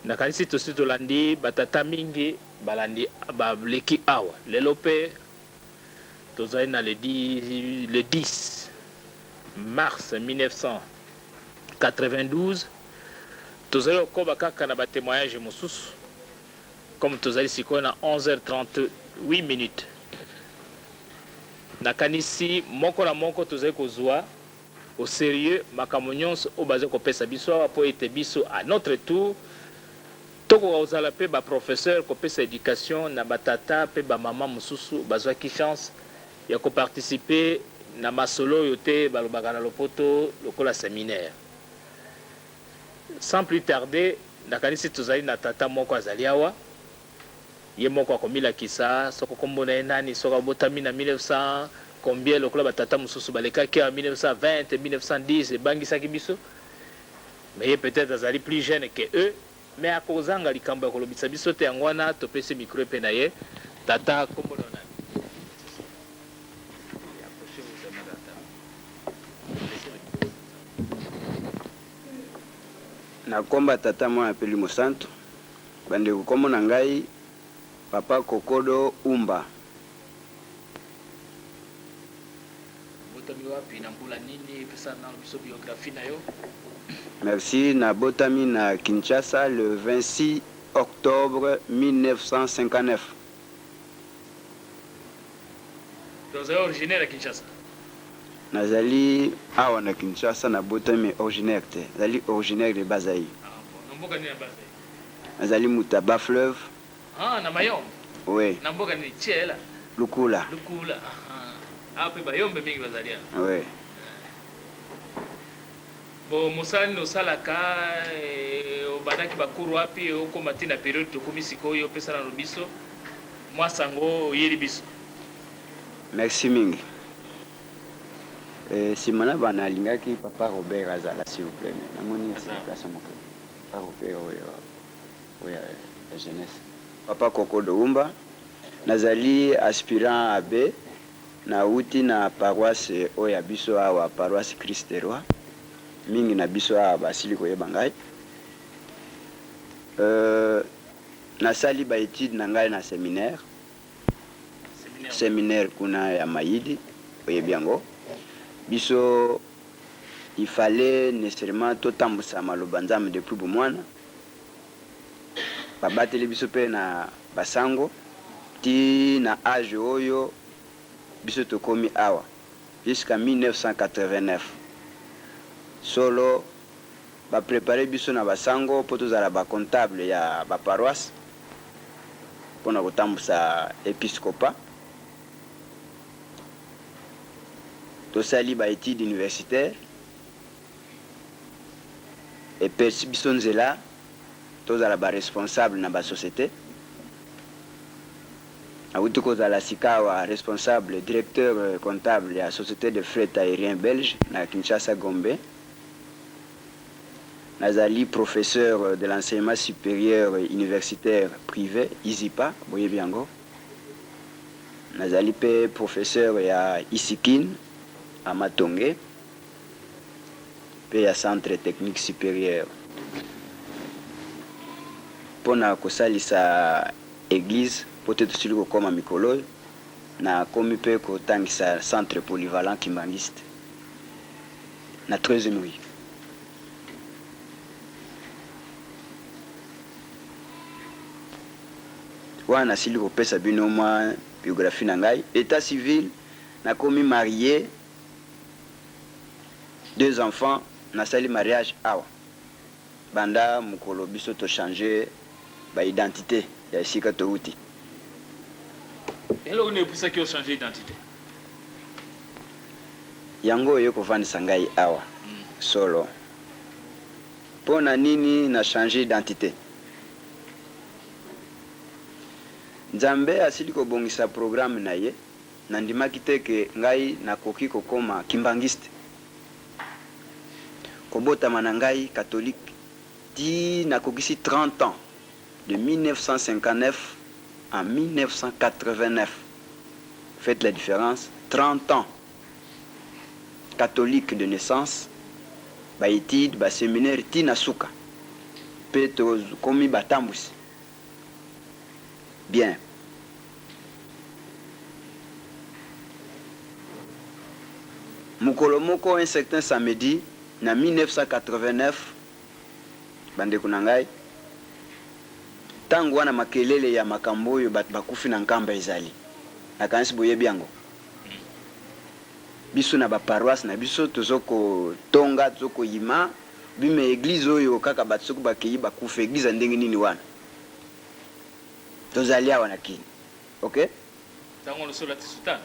nakanisi tosi tolandi batata mingi balandi baleki awa lelo mpe tozali na le 10 mars 1992 tozali kokoba kaka na batémoignage mosusu comme tozali sikoyo na 11h38 minutes nakanisi moko na moko tozali kozwa au sérieux makambo nyonso oyo bazali kopesa biso awa mpo ete biso à notre tour tokoka kozala mpe baprofesseur kopesa éducation na batata mpe bamama mosusu bazwaki chance ya koparticipe na masolo oyo te balobaka na lopoto lokola séminaire. Sans plus tarder nakanisi tozali na tata moko azali awa ye moko akomilakisa soko kombo na ye nani soko abotami na 1900 combien lokola batata mosusu balekaki en 1920 1910 ebangisaki biso mais ye peut-être azali plus jeune que eux mais akozanga likambo ya kolobisa biso te yango wana topesi micro mpe na ye tata kombo na nani na komba tata mwa apeli mosantu bandeko kombo na ngai papa Kokodo Umba. Botami wapi na mbula nini pesa na biso biographie na yo? Merci, na botami na Kinshasa le 26 octobre 1959. Vous êtes originaire à Kinshasa? Nazali awa na Kinshasa na botami originaire te. Nazali originaire de Bazaï. Ah bon, mboka ni Bazaï. Nazali Mutaba fleuve. Ah, na Mayombe. Oui. Na mboka ni Tchela. Lukula. Lukula. Ah, pe Bayombe mingi bazali. Oui. Bon, mosali no salaka obadaki bakuru wapi okoma tina période tokomi sikoyo pesa na lobiso mwasango yeli biso. Merci mingi. Simona bana lingaki papa Robert Azala s'il vous plaît. Namoni place mon papa Robert oui la jeunesse. Papa Kokodo Umba nazali aspirant abbé na uti na paroisse oya biso awa paroisse Christ Roi mingi na biso awa basili koyeba ngai nasali ba étude na ngai na séminaire kuna ya Maïdi oyebi yango biso il fallait nécessairement totambusa maloba nzambe depuis bomwana babateli biso pe na basango ti na âge oyo biso tokomi awa jusqu'à 1989 solo ba préparer biso na basango po tozala ba comptable ya ba paroisse pona kotambusa épiscopat tosali ba études universitaires et persi biso nzela tozala ba responsable na ba société awuti kozala sikawa responsable directeur comptable ya société de fret aérien belge na Kinshasa Gombe nazali professeur de l'enseignement supérieur universitaire privé ISIPA boyebi yango nazali pe professeur ya Isikin à Matonge pe ya centre technique supérieur pona kosalisa église peut-être sur le comme mikolo na komi pe ko tangisa centre polyvalent kimbangiste na 13e nuit wana sili ko pesa bino ma biographie na ngai état civil na komi marié 2 enfants na sali mariage awa banda mukolo biso to changer ba identité ya sika to uti. Et là, on est pour ça qu'ils ont changé d'identité. Yango yoko vanisa ngai awa solo. Pona nini na changer d'identité? Nzambe asili ko bongisa programme na ye nandimaki te ke ngai nakoki kokoma kimbangiste. Kobotama na ngai catholique ti nakokisi 30 ans de 1959 en 1989. Faites la différence. 30 ans. Catholique de naissance. Ba étude, ba séminaire, tina suka. pe komi batambusi. Bien. Mukolo moko un certain samedi na 1989 bandeko na ngai tango wana makelele ya makambo oyo bato bakufi na nkamba ezali nakanisi boyebi yango biso na baparoise na biso tozoko tonga tozoko yima bime église oyo kaka bato soko bakeyi bakufa église ndenge nini wana tozali awa na kini ok tango losola tisutana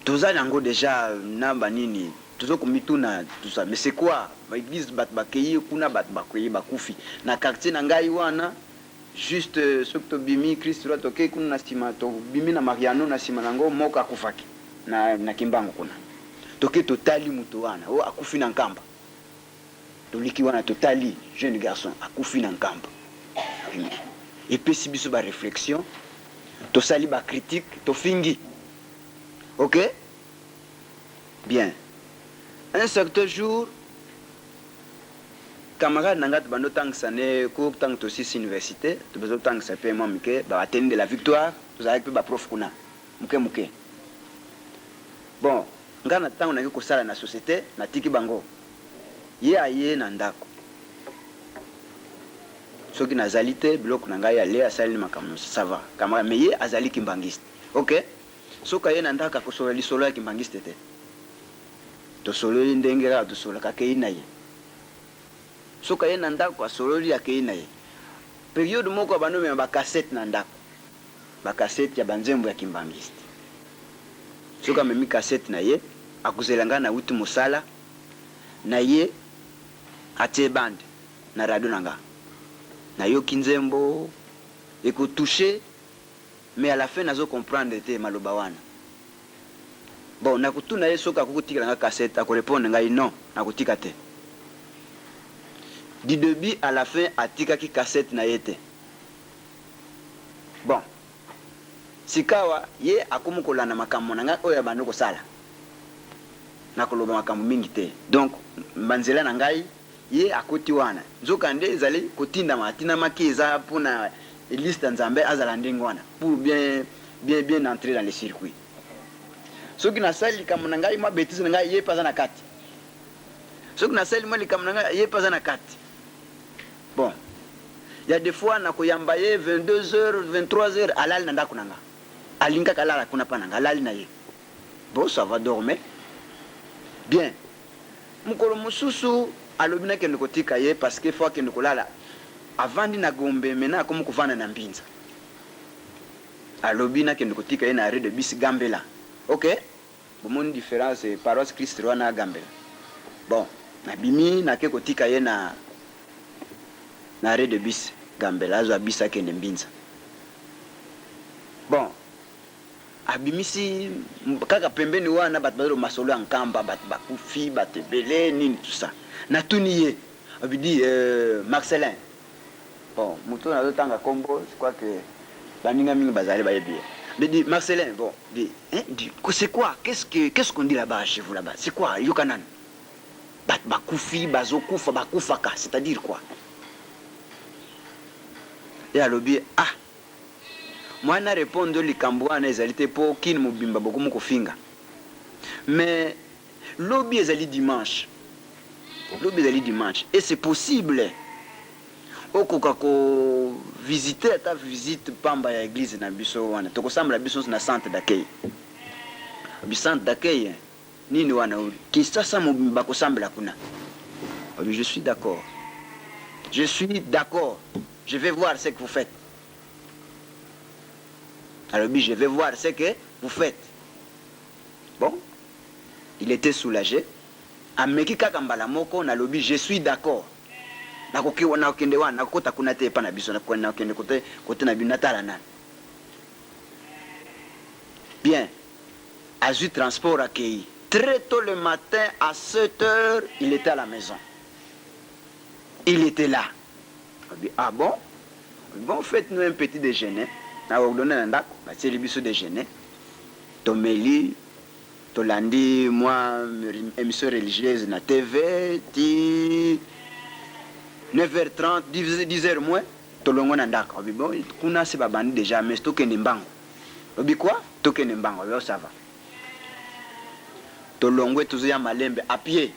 tozali yango déjà namba nini tozoko mituna tout ça mais c'est quoi l'église bato bakeyi kuna bato bakeyi bakufi na quartier na ngai wana juste soki tobimi Christ lwa toke kuna na nsima tobimi na Mariano na nsima nango moko akufaki na Kimbangu kuna toke totali mutu wana o akufi na nkamba toliki wana totali jeune garçon akufi na nkamba epesi biso ba réflexion tosali ba critique tofingi ok bien un certain jour camarade nangat bando tangisa ne ko tang to six université to bezo tangisa pe moi mike ba atteindre la victoire to avec ba prof kuna muke bon ngana tango na ko sala na société na tiki bango ye aye na ndako soki nazali te biloko na ngai ale asali makambo ça va camarade mais ye azali kimbangiste ok soka ye na ndaka ko sola lisolo ya kimbangiste te to solo ndenge ra to sola ka ke na ye soka ye na ndako asololi akei na ye periode moko banome ba cassette na ndako ba cassette ya banzembo ya kimbangiste soka memi cassette na ye akuzelanga na uti musala na ye atie band na radio nanga na yo kinzembo eko toucher mais à la fin nazo comprendre te maloba wana bon nakutuna ye soka kukutika nga cassette akorepondre ngai non nakutika te du début à la fin atika ki cassette na yete bon sikawa ye akumukola na makambo nanga oya bando ko sala nakoloba makambo mingi te donc mbanzela na ngai ye akoti wana nzoka nde ezali kotinda matina makiza pona liste nzambe azala ndingo wana pour bien entrer dans le circuit soki na sali kam na ngai ma bêtise na ngai ye paza na kati soki na sali mali kam na ngai ye paza na kati. Bon, il y a des fois na koyamba ye 22h 23h alali na ndako nanga alinga kalala kuna pananga alali na ye bon ça va dormir bien mukolo mususu alobi na kende kotika ye parce que fois kende kolala avandi na gombe mena comme kuvana na mbinza alobi na kende kotika ye na arrêt de bus Gambela ok bon mon différence paroisse Christ wana Gambela bon na bimi na ke kotika ye na arrêt de bus Gambela zo abisa kende mbinza bon abimisi kaka pembeni wana bat bazolo masolo ya nkamba bat bakufi bat belé nini tout ça na tuniye abidi Marcelin bon muto na tanga kombo je crois que baninga mingi bazali bayebi mais dit Marcelin bon dit c'est quoi qu'est-ce qu'on dit là-bas chez vous là-bas c'est quoi yokanan bat bakufi bazokufa bakufaka c'est-à-dire quoi et alobi ah moi na répondre likambo wana ezali te po kini mobimba bokumu kofinga mais lobi ezali dimanche et c'est possible okoka ko visiter ta visite pamba ya église na biso wana tokosambla biso na centre d'accueil nini wana kisasa mobimba kosambla kuna je suis d'accord je vais voir ce que vous faites. Alors, je vais voir ce que vous faites. Bon, il était soulagé. Ameki kakambala moko na lobi, je suis d'accord. Nakoki wana okende wana nakota kuna te pa na biso na kona okende côté na binatala na. Bien. Azu transport accueilli. Très tôt le matin à 7h, il était à la maison. Il était là. Ah bon? Bon, faites-nous un petit déjeuner. Na ordonné ndak, ba tseli biso déjeuner. Tomeli, tolandi moi émission religieuse na TV, ti 9h30, 10h moins, tolongo na ndako. Bon, kuna c'est pas bandi déjà, mais c'est toke nembango. Obi quoi? Toke nembango, ça va. Tolongo toujours ya malembe à pied.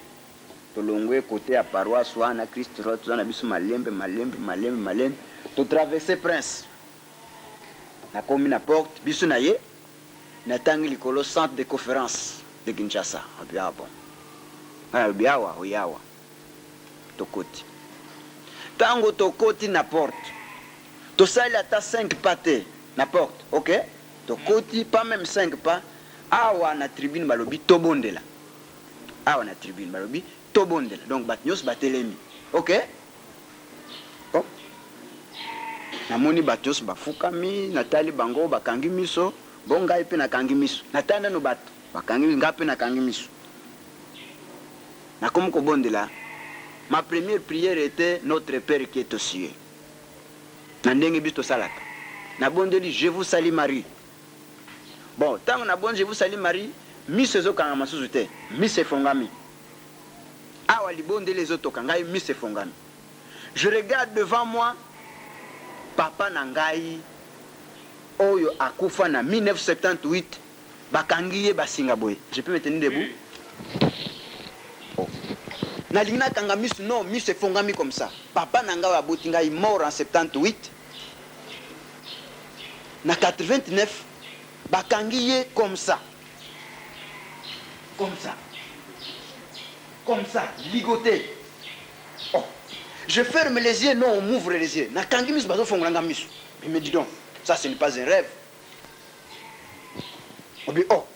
Tolongo côté à paroisse soit na Christ roi, tout na biso malembe. To traverser Prince. Na komi na porte, biso na ye, na tangi likolo centre de conférence de Kinshasa. Obi bon. Ah biawa, oyawa. Tokoti. Tango tokoti na porte. Tosali ata 5 pas te na porte, OK? Tokoti pas même 5 pas. Awa na tribune balobi tobondela. Awa na tribune balobi tobondela. Donc batnyos batelemi. OK? Oh. Namoni batnyos bafukami, natali bango bakangi miso, bonga ipe na kangi miso. Natanda no bato, bakangi ngape na kangi miso. Na comme ko bondela. Ma première prière était Notre Père qui est aux cieux. Nandenge bisto salaka. Na bondeli je vous salue Marie. Bon, tant na bon je vous salue Marie, mi sezo kanga masuzu te, mi se fongami. Awa li bondeli les autres kanga mi se fongami. Je regarde devant moi papa nangai oyo akufa na 1978 bakangiye basinga boy. Je peux me tenir debout? Nalina kanga misu non, misu fongami comme ça. Papa nanga wa botinga est mort en 78. Na 89 bakangiye comme ça. Comme ça, ligoté. Oh. Je ferme les yeux, non, on m'ouvre les yeux. Na kangi misu bazo fonganga misu. Mais me dis donc, ça ce n'est pas un rêve. Oh.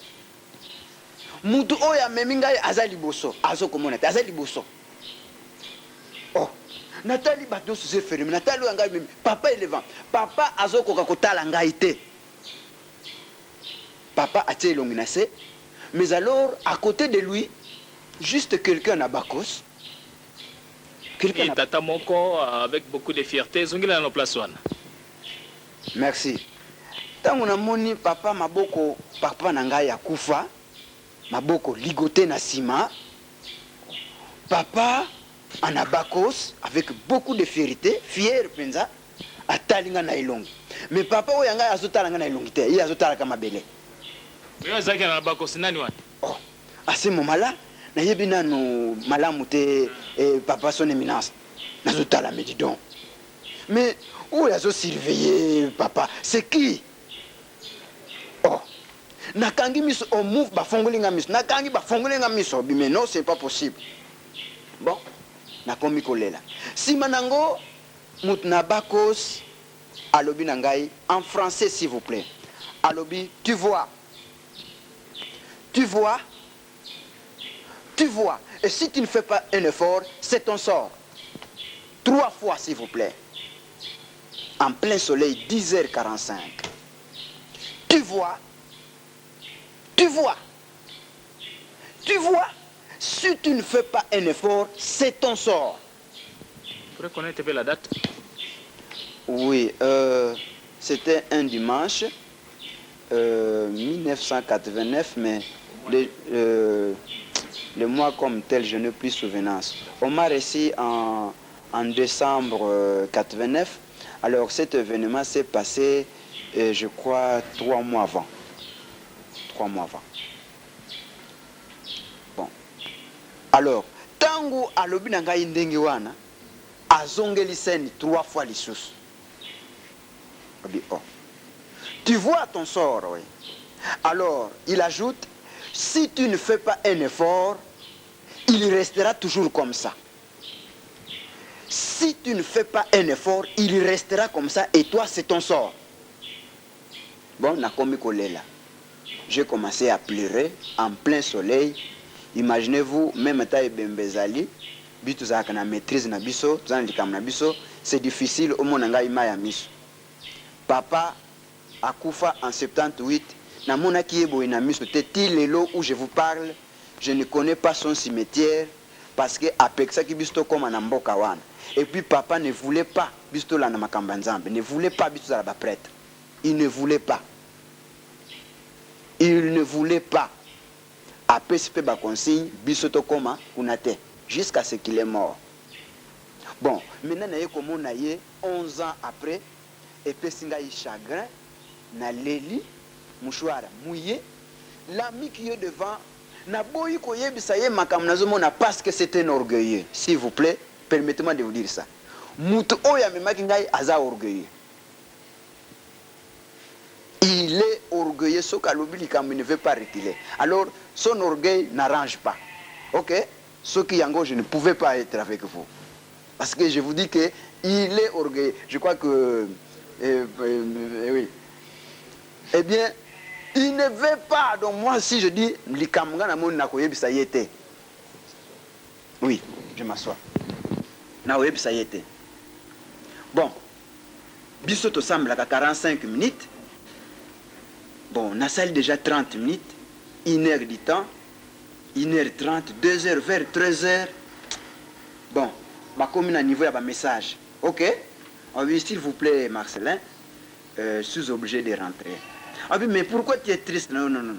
Mutu oya meminga azali boso azo komona azali boso. Oh Nathalie bato se ferme Nathalie anga memi papa élevant papa azo koka kotala ngai te. Papa a tiré l'onginase, mais alors à côté de lui juste quelqu'un na bakos. Quelqu'un tata moko avec beaucoup de fierté zongila na place wana. Merci. Tango na moni papa maboko papa na ngai akufa. Maboko ligoté na sima. Papa en abakos avec beaucoup de fierté, fier penza atalinga na ilongi. Mais papa oyanga azotala na ilongi te, il azotala kama bele. Mais zaki na abakos nani wana? Oh, à ce moment-là, na yebina no malamu te papa son éminence. Nazotala me dis donc. Mais où azo surveiller papa? C'est qui? Oh. Nakangi miso on move bafongolinga miso nakangi bafongolinga miso mais non c'est pas possible. Bon nakomi kolela sima nango mutna bakos alobi nangai en français s'il vous plaît alobi tu vois et si tu ne fais pas un effort c'est ton sort. 3 fois s'il vous plaît en plein soleil 10h45 tu vois, si tu ne fais pas un effort, c'est ton sort. Vous reconnaissez la date? Oui, c'était un dimanche, 1989, mais le mois comme tel, je n'ai plus souvenance. On m'a reçu en décembre 89. Alors cet événement s'est passé, je crois, 3 mois avant. 3 mois avant. Bon. Alors, tango alobi na ngai ndenge wana, azongeli seni 3 fois lisusu. Oh. Tu vois ton sort, oui. Alors, il ajoute, si tu ne fais pas un effort, il restera toujours comme ça. Si tu ne fais pas un effort, il restera comme ça et toi, c'est ton sort. Bon, nakomi kolela. J'ai commencé à pleurer en plein soleil. Imaginez-vous, même taille bembezali, bitu za kana maîtrise na biso, tuzandikam na biso, c'est difficile au monanga ima ya miso. Papa akufa en 78, na mona ki ebo ina miso te ti lelo où je vous parle, je ne connais pas son cimetière parce que apeksa ki bisto comme na mboka wana. Et puis papa ne voulait pas bisto la na makamba nzambe, ne voulait pas bisto za ba prêtre. Il ne voulait pas. Il ne voulait pas. Après ce que consigne, bisoto koma kunate jusqu'à ce qu'il est mort. Bon, maintenant, comme on a 11 ans après, et puis il y a chagrin, na leli, mouchoir mouillé, l'ami qui est devant, na boyi koye bisaye makam nazomona parce que c'est un orgueilleux. S'il vous plaît, permettez-moi de vous dire ça. Mutu oya memaki ngai aza orgueilleux. Il est orgueilleux, ce qu'Alobili ne veut pas retirer. Alors, son orgueil n'arrange pas. Ok? Ce qui yango, je ne pouvais pas être avec vous. Parce que je vous dis qu'il est orgueilleux. Je crois que... oui. Eh bien, il ne veut pas. Donc moi, si je dis... Oui, je m'assois. Bon. Bissoto semble à 45 minutes. Bon, on a salle déjà 30 minutes. 1 heure du temps. 1h30, 2h, vers 13h. Bon. Comme à niveau, il y a un message. Ok? Ah oui, s'il vous plaît, Marcelin, je suis obligé de rentrer. Ah oui, mais pourquoi tu es triste? Non, non, non.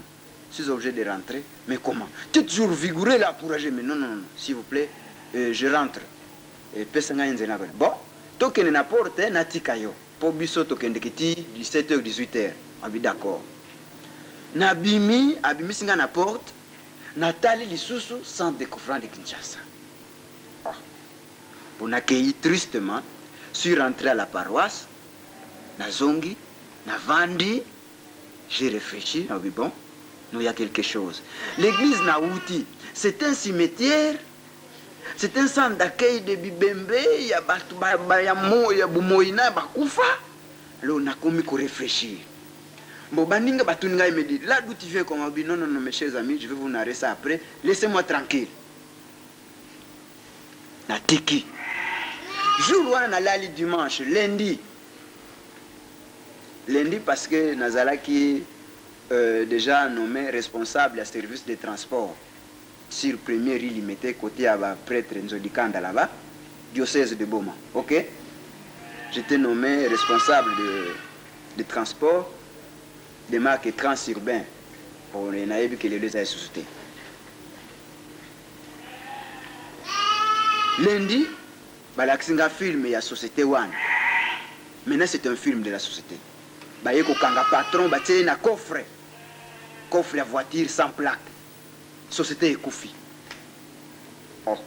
Je suis obligé de rentrer. Mais comment? Tu es toujours vigoureux là pour agir. Mais non, non, non. S'il vous plaît, je rentre. Bon, token na porte, natikayo. Pour biso token de 17h, 18h. Ah oui, d'accord. Nabimi, abimi singa na porte. Nathalie Lisusu sans découvrant de Kinshasa. On accueilli tristement, suis rentré à la paroisse, Nazongi, Navandi, j'ai réfléchi, ah oui bon, nous il y a quelque chose. L'église Naouti, c'est un cimetière, c'est un centre d'accueil de Bibembe, il y a Boumoïna, Bakoufa. Alors on a commis qu'on réfléchir. Bon, Baninga Batuninga me dit, là d'où tu viens comme on dit, non, non, non, mes chers amis, je vais vous narrer ça après, laissez-moi tranquille. Natiki. Jour où on a l'allé dimanche, lundi. Lundi parce que Nazala qui déjà nommé responsable à service de transport sur premier riz limité côté à prêtre Nzodikanda là-bas, diocèse de Boma. Ok? J'étais nommé responsable de transport des marques transurbains pour les naïbs que les deux avaient suscité. Lundi, balaksinga film ya société one. Maintenant c'est un film de la société. Bayeko kanga patron batie na coffre à voiture sans plaque. Société Ekoufi. Oh.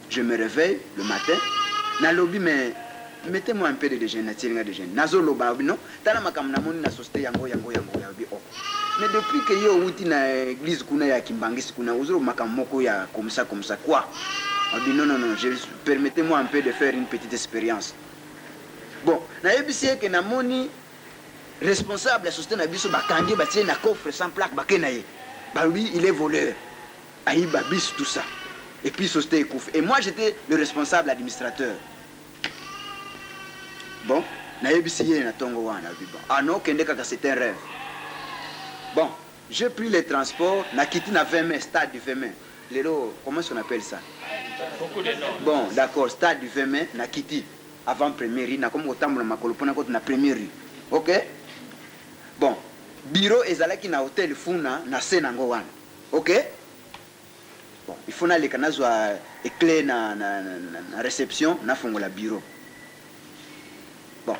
Je me réveille le matin. Na lobby mais mettez-moi un peu de déjeuner, nazo loba non, tala makam na moni na société yango. Oh. Mais depuis que yo uti na église kuna ya Kimbangisi kuna uzuro makam moko ya comme ça quoi. On dit non, permettez-moi un peu de faire une petite expérience. Bon, na ebisi que na moni responsable de la société na biso bakangi batie na coffre sans plaque bakenaye. Bah oui, il est voleur. Aïe babis tout ça. Et puis société Ekoufi. Et moi j'étais le responsable administrateur. Bon, na ebisi na tongo wana biba. Ah non, kende kaka c'est un rêve. Bon, j'ai pris les transports, na quitté na 20 mai, stade du 20 mai. Lélo, comment est-ce qu'on appelle ça? Bon, d'accord, stade du 20 mai, na Kiti, avant première rue, na comme autant de makolopona côté na première rue. Ok? Bon, bureau ezalaki na hôtel Funa na Senango wana. Ok? Bon, il faut na les kanazwa éclair na réception na fongola bureau. Bon,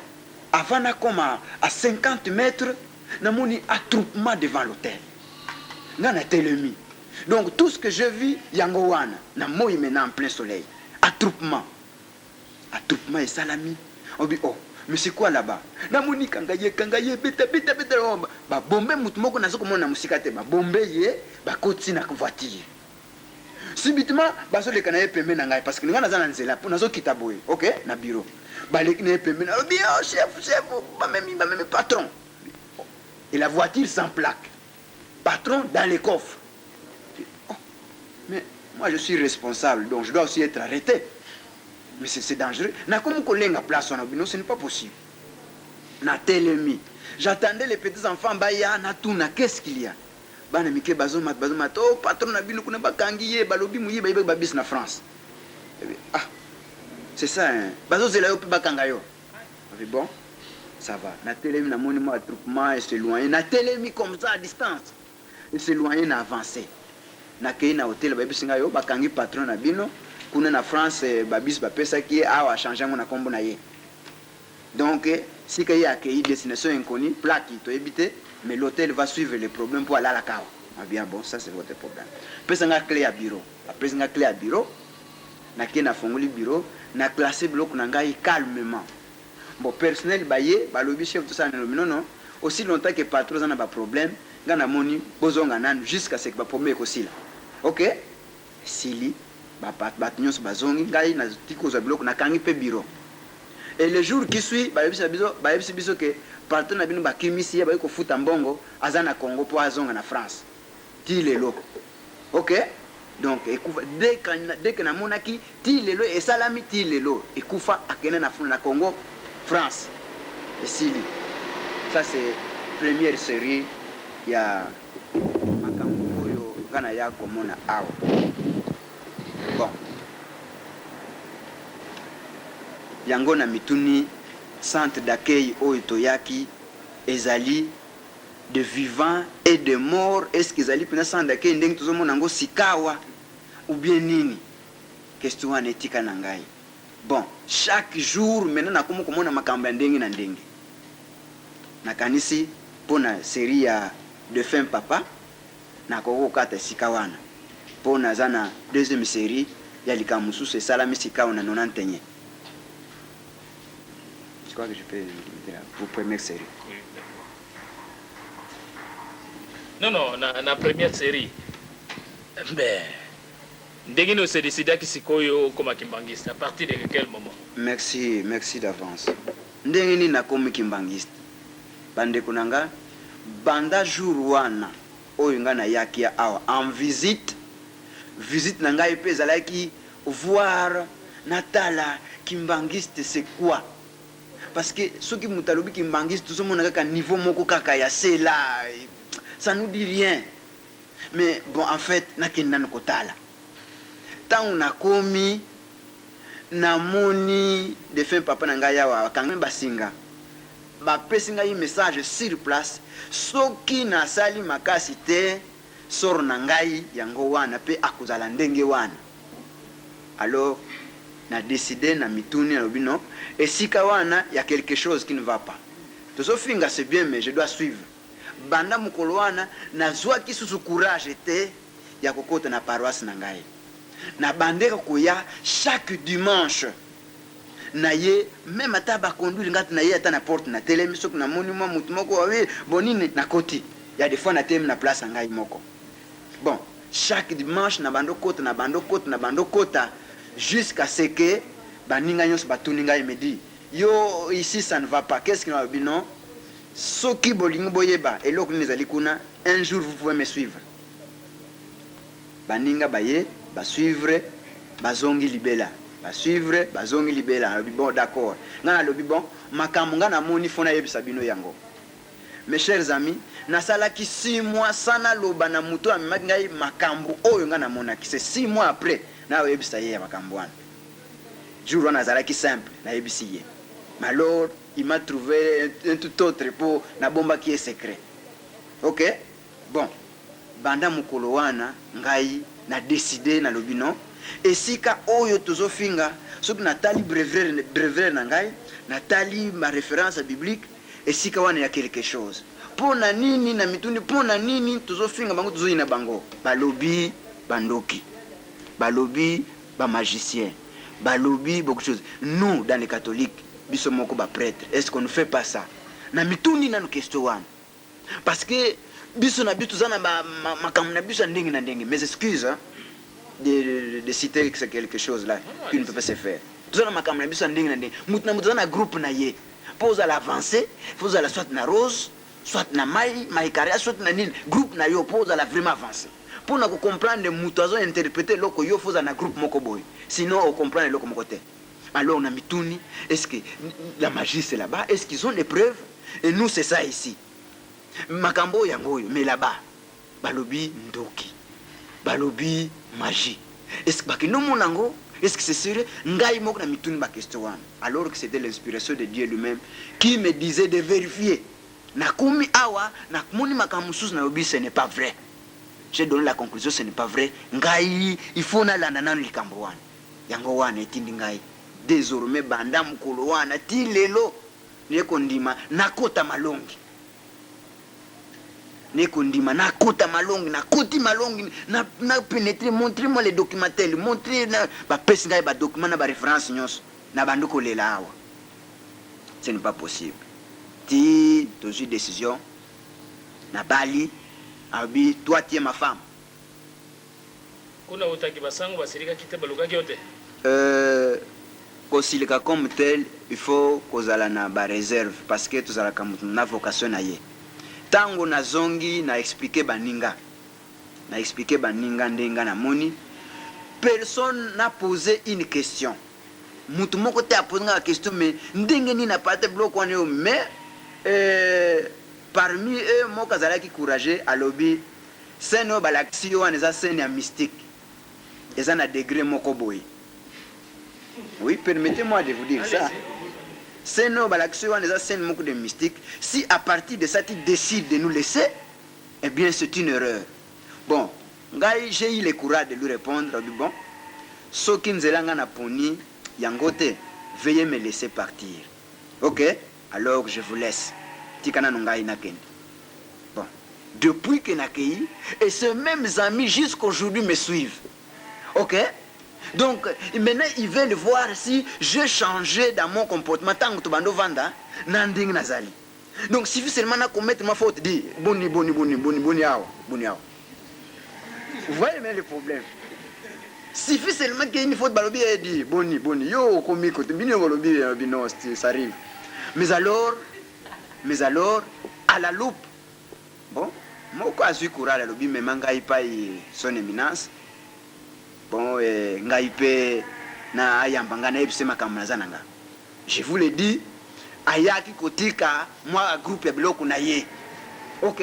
avant na comme à 50 mètres, na moni attroupement devant l'hôtel. Na na telemi. Donc tout ce que je vis, Yangowana, na moi maintenant en plein soleil. Attroupement et salami. On dit oh, mais c'est quoi là-bas? Na moni kangaye, beta. Ba bombe mutumoko na soko mona musikate ba bombe ye, ba koti na voiture. Subitement, ba so le kanaye pembe na ngai parce que nga nazana nzela pour nazo kitaboy, OK, na bureau. Ba le kanaye pembe na bien chef, ba même patron. Et la voiture sans plaque. Patron dans les coffres. Mais moi je suis responsable, donc je dois aussi être arrêté. Mais c'est dangereux. Na comme collègue à place, non, ce n'est pas possible. Na telemi. J'attendais les petits enfants, baya na tuna, qu'est-ce qu'il y a? Bana mike bazomat, oh patron na bino kuna bakangiye, balobi muye babis na France. Ah, c'est ça, hein. Bazo zelayo pe bakangayo. Bon, ça va. Na telemi na monument attroupement et s'éloigner. Na telemi comme ça à distance. Et s'éloigner na avancer. Na kei na hôtel ba bisinga yo bakangi patron na bino kuna na France babis bapesa ki awa changer mon kombo na ye. Donc si qu'il y a accueilli destination inconnue, plaque to éviter, mais l'hôtel va suivre les problèmes pour aller à la cave. Ah bien bon, ça c'est votre problème. Pesa nga clé à bureau. Après nga clé à bureau, na ki na fongoli bureau, na classé bloc na ngai calmement. Bon personnel baye, ba lobby chef tout ça non non, aussi longtemps que patron n'a pas problème, nga na moni bozonga nan jusqu'à ce que ba problème aussi là. OK? Sili ba nyos bazongi ngai na tiko za bloc na kangi pe bureau. Et le jour qui suit, ba yebisi biso que partout na bino ba kimisi ba ko futa mbongo azana Congo pour azonga na France. Ti lelo. OK? Donc ekufa dès que na monaki ti lelo et salami ti lelo ekufa akene na Congo France. Et Sili. Ça c'est première série ya makambo yo kana ya komona awa. Bon. Yango na mituni centre d'accueil oitoyaki ezali de vivants et de morts. Est-ce qu'ils allaient pina centre d'accueil ndenge tozomona ngo sikawa ou bien nini? Question anetika na ngai. Bon, chaque jour maintenant nakomo komona makambo ya ndenge na ndenge. Na kanisi pona série ya de fin papa na koko kata sikawana. Pona zana deuxième série ya likamusu c'est salami sikawa na 91. Je crois que je peux limiter là pour première série. Non, na première série. Ben, ndenge no se décida ki sikoyo koma kimbangiste à partir de quel moment? Merci d'avance. Ndenge ni na komi kimbangiste. Bande kunanga banda jour wana oyo nga na yaki awa en visite na ngai pe zalaki voir natala kimbangiste c'est quoi? Parce que ceux qui m'ont qui m'anguissent tout ce monde a un niveau moko kaka ya c'est là, ça nous dit rien. Mais bon en fait na kenna kotala. Tant on a commis na moni de fin papa na ngaya wa kanga basinga. Ba pesinga yi message sur place soki na sali makasi te sor na ngai yango wana pe akuzala ndenge wana. Alors na décidé na mituni na lobino et si kawana il y a quelque chose qui ne va pas. Tozo finga c'est bien mais je dois suivre. Banda mukolo wana na zwa ki susu courage te ya kokota na paroisse na ngai. Na bandeka koya chaque dimanche. Na ye même ata ba conduire ngati na ye ata na porte na télé sok na monument mutu moko wa bonine na koti. Il y a des fois na tem na place ngai moko. Bon, chaque dimanche na bando kota jusqu'à ce que baninga nyos batuninga me dit yo ici ça ne va pas. Qu'est-ce qui va bien non? Soki bolingo boyeba eloko nezali kuna un jour vous pouvez me suivre. Baninga baye ba suivre bazongi libela. Ba suivre bazongi libela. Bon d'accord. Ngana lobi bon makambo ngana moni fona yebisa bino yango. Mes chers amis, nasalaki 6 mois sana loba na muto amaki ngai makambo oyo ngana monaki. C'est 6 mois après na yebisa ye makambo wana. Jour wana zalaki simple na yebisi ye. Alors il m'a trouvé un tout autre pour na bomba qui est secret. OK? Bon. Banda mukolo wana ngai na décidé na lobino et sika oyo tozofinga soki natali brevet na ngai natali ma référence biblique et sika wana ya quelque chose. Pona nini na mituni pona nini tozofinga bango tozoyina bango balobi bandoki. Balobi ba magicien. Balobi beaucoup de choses. Nous dans les catholiques biso moko ba prêtre. Est-ce qu'on ne fait pas ça? Na mituni na question wana. Parce que biso na bitu zana makambo na biso ndenge na ndenge. Mes excuses hein, de citer quelque chose là qui ne peut pas se faire. Zana makambo na biso ndenge na ndenge. Mutu na mutu zana groupe na ye. Pose à l'avancer, pose à la soit na rose, soit na mai carré, soit na nil. Groupe na yo pose à la vraiment avancer. Pour nous comprendre mutu azo interpréter loko yo pose na groupe moko boy. Sinon on comprend loko moko te. Alors on a mituni, est-ce que la magie c'est là-bas? Est-ce qu'ils ont des preuves? Et nous c'est ça ici. Makambo yangoyo, mais là-bas, balobi ndoki, balobi magie. Est-ce que no monango? Est-ce que c'est sérieux? Ngai moko na mituni ba question wana. Alors que c'était l'inspiration de Dieu lui-même qui me disait de vérifier. Nakumi awa, nakumoni makamusus na obi ce n'est pas vrai. J'ai donné la conclusion ce n'est pas vrai. Ngai il faut na landa na likambo wana. yango wana etindi ngai désormais banda mokolo wana ti lelo nekondima nakota malongi nekondima nakota malongi nakoti malongi na pénétrer montrer moi les documentaires montrer na bapesi ngai badocument na baréférence nyonso na bandu kolela awa ce n'est pas possible ti tozwi décision na bali abi toi tu es ma femme kuna utaki basango basirika kite balukaki yote kosilika comme tel il faut kozala na ba réserve parce que tozalaka mutu na vocation na ye tango na zongi na expliquer baninga ndenga na moni personne n'a posé une question mutu moko te a posé la question mais ndenge ni na pate bloc wana yo mais parmi eux moko azalaki courageux alobi scène oyo balakisi yo wana eza scène ya mystique eza na degré moko boye. Oui, permettez-moi de vous dire ça. C'est nos balaxio, on est moko de mystique. Si à partir de ça, tu décides de nous laisser, eh bien, c'est une erreur. Bon, j'ai eu le courage de lui répondre. Bon, ce qui nous est là, poni, yangote, veuillez me laisser partir. Ok? Alors, je vous laisse. Tikana nungai nakendi. Bon, depuis que nakei, et ces mêmes amis jusqu'aujourd'hui me suivent. Ok? Donc, maintenant, ils veulent voir si j'ai changé dans mon comportement. Tant que tu vas vendre, nanding nazali. Donc, si vous seulement commettre ma faute, dis boni. Vous voyez même le problème. Si vous seulement qu'il y a une faute, balobi dit boni. Yo, comme côté, non, ça arrive. Mais alors, à la loupe. Bon, moi, quand je suis courant à la lobby, mais manga y pas son éminence. Bon, ngaipe na ayambanga na ebise makambo zananga. Je vous le dis, ayaki kotika moi groupe ya biloko na ye. OK?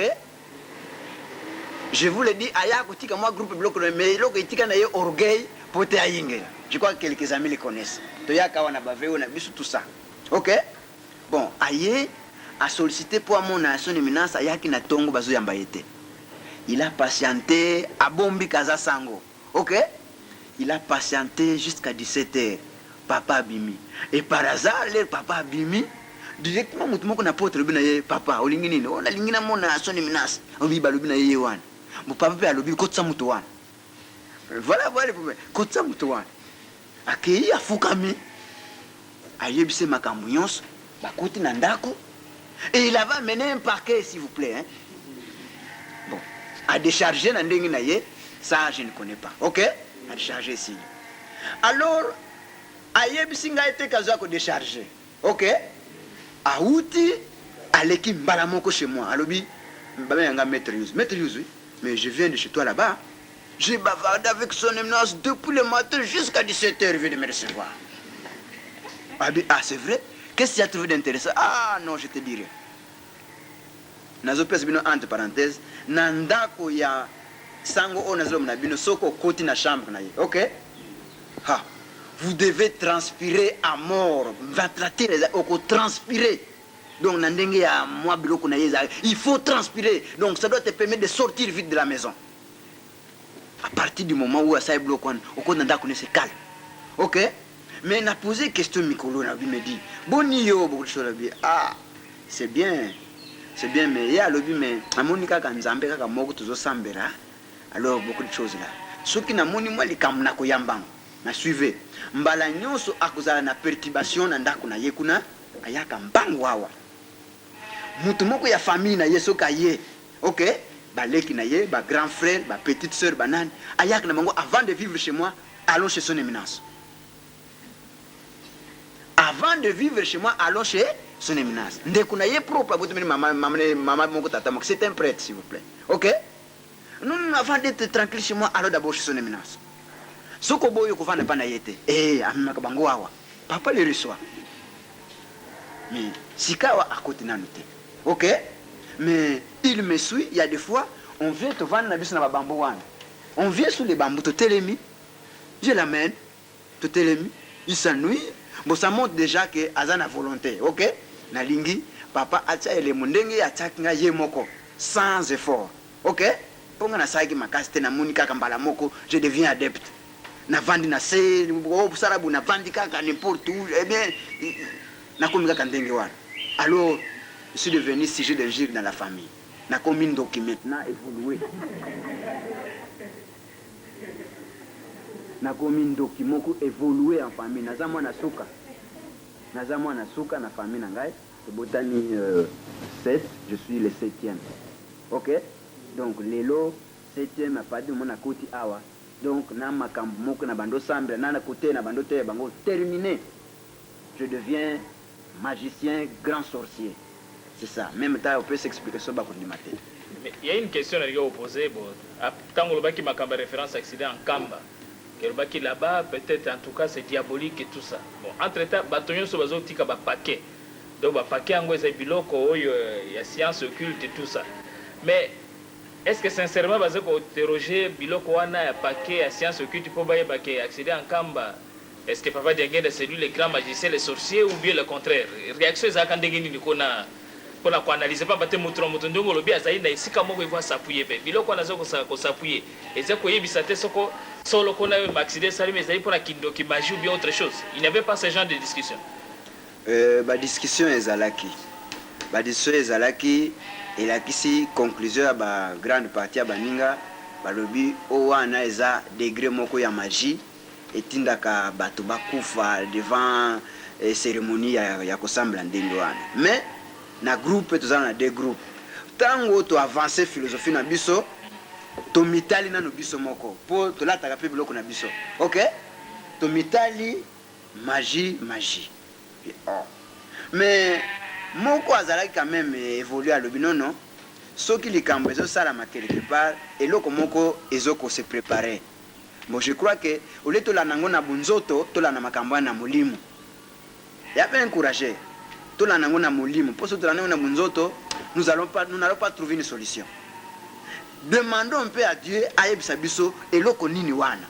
Je vous le dis, ayaki kotika moi groupe biloko na mais loko itika na ye orgueil pote ayingela. Je crois que quelques amis le connaissent. Toyaka wana baveo na bisu tout ça. OK? Bon, aye a sollicité pour mon son éminence ayaki na tongo bazo yamba yete. Il a patienté à bombi kaza sango. OK? Il a patienté jusqu'à 17h. Papa Bimi. Et par hasard, le papa Bimi, directement, je suis apôtre papa, on a lingina mon son éminence. On vit balubina yewan. Mon papa a lobi kotsa mutuan. Voilà le problème. Kotsa mutuan. Akei a fukami. A yebise makambuyons, bakoti nandako. Et il avait mené un paquet, s'il vous plaît. Hein? Bon. À décharger nandingi na ye, ça je ne connais pas. OK? À décharger ici. Alors, Ayebsinga a été casé à décharger. Ok? Aouti, à l'équipe Balamoko chez moi. Alobi, Maître Yous, oui. Mais je viens de chez toi là-bas. J'ai bavardé avec son éminence depuis le matin jusqu'à 17h, il vient de me recevoir. Ah, c'est vrai? Qu'est-ce qu'il y a trouvé d'intéressant? Ah non, je te dirai. Nazopes bino entre parenthèses, Nandako ya. Sango onazom na bino soko koti na chambre na ye. OK? Ha. Vous devez transpirer à mort. Va traiter les oko transpirer. Donc nandenge ya moi biloko na ye il faut transpirer. Donc ça doit te permettre de sortir vite de la maison. À partir du moment où ça est bloqué, oko nanda connaît se calme. OK? Mais n'a posé question Mikolo na me dit, "Boni yo beaucoup de choses là. Ah, c'est bien. C'est bien mais ya lobi mais amonika kanzambe kaka moko tuzo sambera." Alors beaucoup de choses là. Ce qui n'a moni moi les kamna ko yambang. Na suivez. Mbala nyonso akuzala na perturbation na ndako na yekuna ayaka mbango wawa. Mutu moko ya famille na yeso ka ye. OK? Ba leki na ye, ba grand frère, ba petite sœur banane, ayaka na mango avant de vivre chez moi, allons chez son éminence. Avant de vivre chez moi, allons chez son éminence. Ndeko na ye propre maman moko tata moko, c'est un prêtre s'il vous plaît. OK? Non, avant d'être tranquille chez moi, alors d'abord chez son éminence. Ce que vous avez pas naïté, papa le reçoit. Mais si kawa à côté nanute, OK? Mais il me suit. Il y a des fois, on vient te vendre na bambou. On vient sous les bambous, te télémi. Je l'amène, te télémi. Il s'ennuie. Bon, ça montre déjà que Azan a volonté, OK? Na lingi, papa acha ele mundenge acha kinga yemoko sans effort, OK? Je deviens adepte. na vandi na se sarabu na vandi kaka n'importe où, eh bien nakomi kaka ndenge wana. Alors je suis devenu sujet d'injure dans la famille. Nakomi ndoki maintenant évolué. Nakomi ndoki moko évolué en famille. Naza mwana suka na famille na ngai. Botani 7, je suis le 7e. OK? Donc lelo 7e a pas de mon akoti awa. Donc na makambo moko na bando sambre na côté na bando te bango terminé. Je deviens magicien, grand sorcier. C'est ça. Même temps on peut s'expliquer ça bakoni matin. Mais il y a une question à poser bon. Tant que le makamba référence accident en Kamba. Que là-bas peut-être en tout cas c'est diabolique et tout ça. Bon, entre-temps batonyo so bazo tika ba paquet. Donc ba paquet ngo eza biloko oyo ya science occulte et tout ça. Mais est-ce que sincèrement bazo ko interroger biloko wana ya paquet ya science occulte pour baye baquet accéder en Kamba? Est-ce que papa Diengende c'est lui le grand magicien, les sorciers ou bien le contraire? Réaction za kandenge ni kona pona ko analyser pas baté mutro mutondongo lobi azaida isika moko ivo s'appuyer be. Biloko wana zo ko s'appuyer. Eza ko yebisa te soko solo qu'on a eu accident ça mais pour la kindo qui magie ou bien autre chose. Il n'y avait pas ce genre de discussion. Discussion ezalaki. Discussion ezalaki et la kisi conclusion à ba grande partie à baninga balobi o wana eza degré moko ya magie et tindaka bato bakufa devant cérémonie ya kosambla ndendo wana. Mais na groupe tozana na deux groupes. Tango to avancer philosophie na biso to mitali na no biso moko po to lataka pe biloko na biso. OK? To mitali magie. Oh. Mais moko azalaki quand même évoluer à lobi non. Soki likambo ezo sala ma quelque part et loko moko ezoko se préparer. Bon, je crois que au lieu to la nango na bunzoto to la na makambo na molimo. Ya pe encourager. To la nango na molimo. Po so to la nango na bunzoto, nous n'allons pas trouver une solution. Demandons un peu à Dieu ayebisa biso eloko nini wana.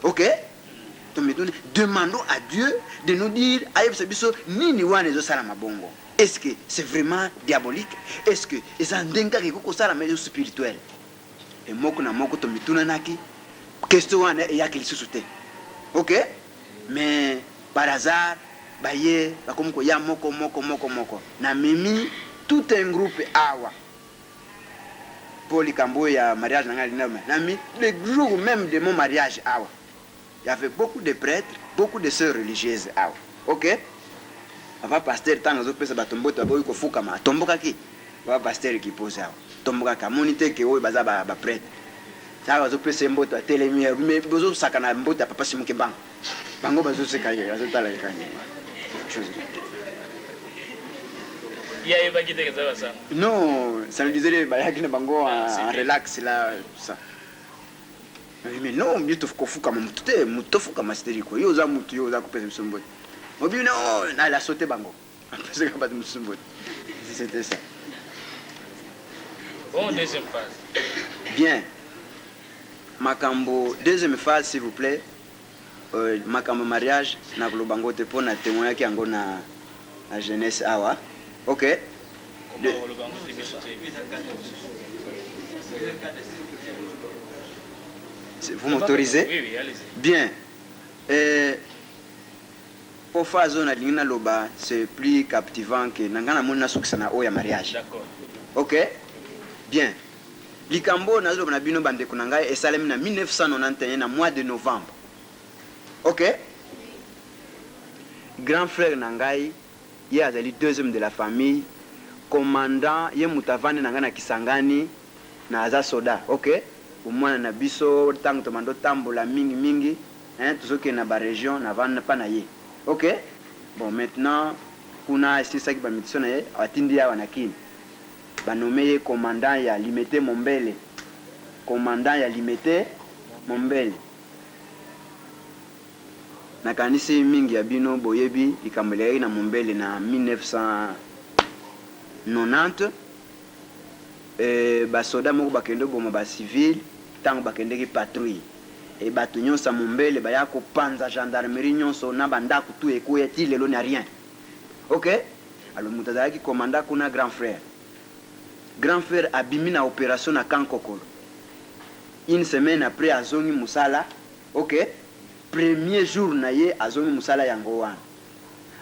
OK? Demandons à Dieu de nous dire ayebisa biso nini wana ezo sala mabongo. Est-ce que c'est vraiment diabolique? Est-ce que ezandenga ke koko sala mezo spirituel? Et moko na moko to mituna naki question wana ya ke lisusu te. OK? Mais par hasard baye bakomko ya moko na mimi tout un groupe awa. Pour les cambo ya mariage le jour même de mon mariage awa. Il y avait beaucoup de prêtres, beaucoup de sœurs religieuses awa. OK? Papa pasteur tango zo pesa batombo to boy ko fuka ma tomboka ki. Papa pasteur qui pose awa. Tomboka ka monite ke oy baza ba prêtre. Ça zo pesa mboto telemi mais bozo sakana mboto papa simuke bang. Bango bazo se kaye, bazo tala kanye. Chose. Non, ça me disait que bango en relax là ça. Mais non, mieux te faut comme muto faut comme astérico. Yo za mutu yo za ko pesa msumbo. Obi non, na la sauté bango. Parce que pas de msumbo. C'était ça. Bon, deuxième phase. Bien. Makambo, deuxième phase s'il vous plaît. Makambo mariage na bango te pona témoin ki ango na jeunesse awa. OK. Vous m'autorisez? Oui, allez-y. Bien. Pour faire zone lingina loba, c'est plus captivant que nangana mona suksana o ya mariage. D'accord. OK? Bien. Likambo na zo na bino bande kunanga et salem na 1991 na mois de novembre. OK? Grand frère nangai il a le deuxième de la famille, commandant ye mutavani nangana Kisangani na aza soda. OK? Au moins na biso tango tomando tambola mingi hein tuzoke na ba région na vana pa na ye. OK? Bon maintenant kuna sisa ki ba mission na ye atindi ya wanakini. Ba nommé commandant ya limité Mombele. Commandant ya limité Mombele. Na kanisi mingi ya bino boyebi ikambeleri na Mombele na 1990 basoda moko bakende boma ba civil tango bakende ki patrouille et bato nyonso Mombele baya ko panza gendarmerie nyonso na bandako tu ekoya ti lelo na rien. OK? Alors mutazaki commanda kuna grand frère abimi na opération na Kankokolo. Une semaine après azongi musala. OK? premier jour na ye azongi musala yango wana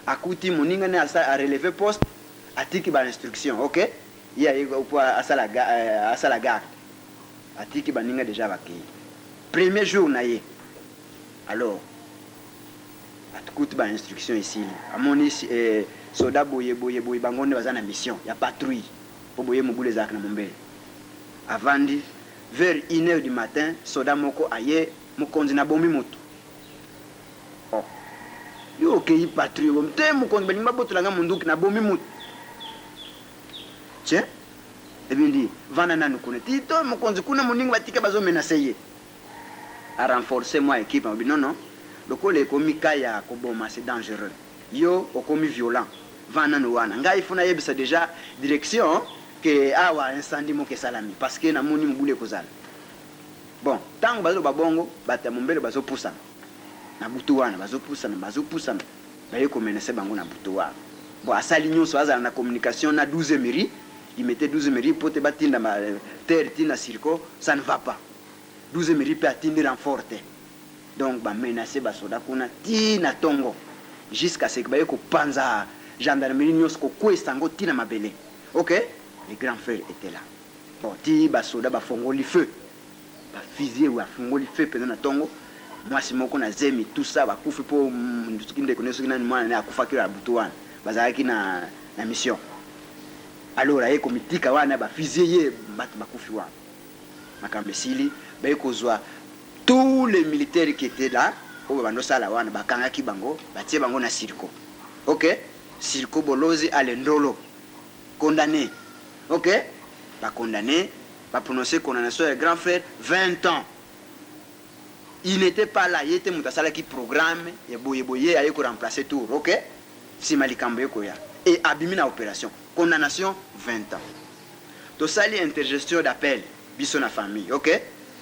akuti moninga ne a relevé poste atiki ba instruction OK ye aye ko asala garde atiki baninga déjà bakei premier jour na ye alors atukuti ba instruction ici amoni soda boye bangonde bazana mission ya patrouille po boye mobule zak na mombele avandi vers 1h du matin soda moko aye mokonzi na bombi moto oh yo okei patrouille mte mokonzi balinga botolanga munduki na bombi moto tiens ebindi vana nanu kuna tito mokonzi kuna moninga batika bazo menacer a renforcer moi équipe non lokole ekomi kaya koboma c'est dangereux yo okomi violent vana no wana ngai funa yebisa déjà direction que awa incendie mo ke salami parce que na moni mbule kozala bon tango bazo babongo bata mombele bazo pusana na butu wana bazo pusana baye ko menacer bango na butu wana bon asali nyonso azala na communication na 12 mairie il mettait 12 mairie pote batinda ma terre tina circo ça ne va pas 12 mairie peut atteindre renforte donc ba menacer ba soda kuna tina tongo jusqu'à ce que baye ko panza gendarmerie nyos ko kwestango tina mabele OK les grands frères étaient là bon ti ba soda ba fongoli feu ba fusil ou fongoli feu pendant na tongo moi si moko na zemi tout ça ba kufi po ndukinde koneso kina mwana na akufa kila butuwana bazalaki na mission alors aye komitika wana ba fusil ye bat ba kufi wana makambesili baye kozwa tous les militaires qui étaient là au bando sala wana bakangaki bango batie bango na circo OK circo bolozi alendolo condamné OK pas condamné pas prononcé condamnation de grand frère 20 ans il n'était pas là il était mutasala qui programme et boye aye ko remplacer tour OK si malikambo ko ya et abimina opération condamnation 20 ans to sali intergestion d'appel biso na famille OK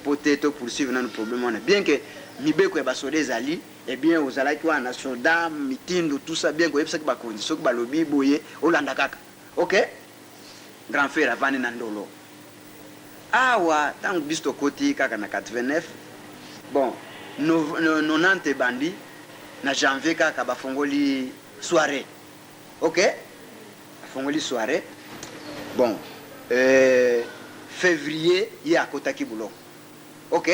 peut-être poursuivre dans le problème on a bien que mibeko ya basole zali et bien ozala ki wana soda mitindo tout ça bien ko yebisa ki ba condition ko balobi boye olanda kaka OK grand frère avane na ndolo awa tangu bisto koti kaka na 89 bon 90 bandi na janvier kaka ba fongoli soirée OK fongoli soirée bon février il y a kotaki buloko OK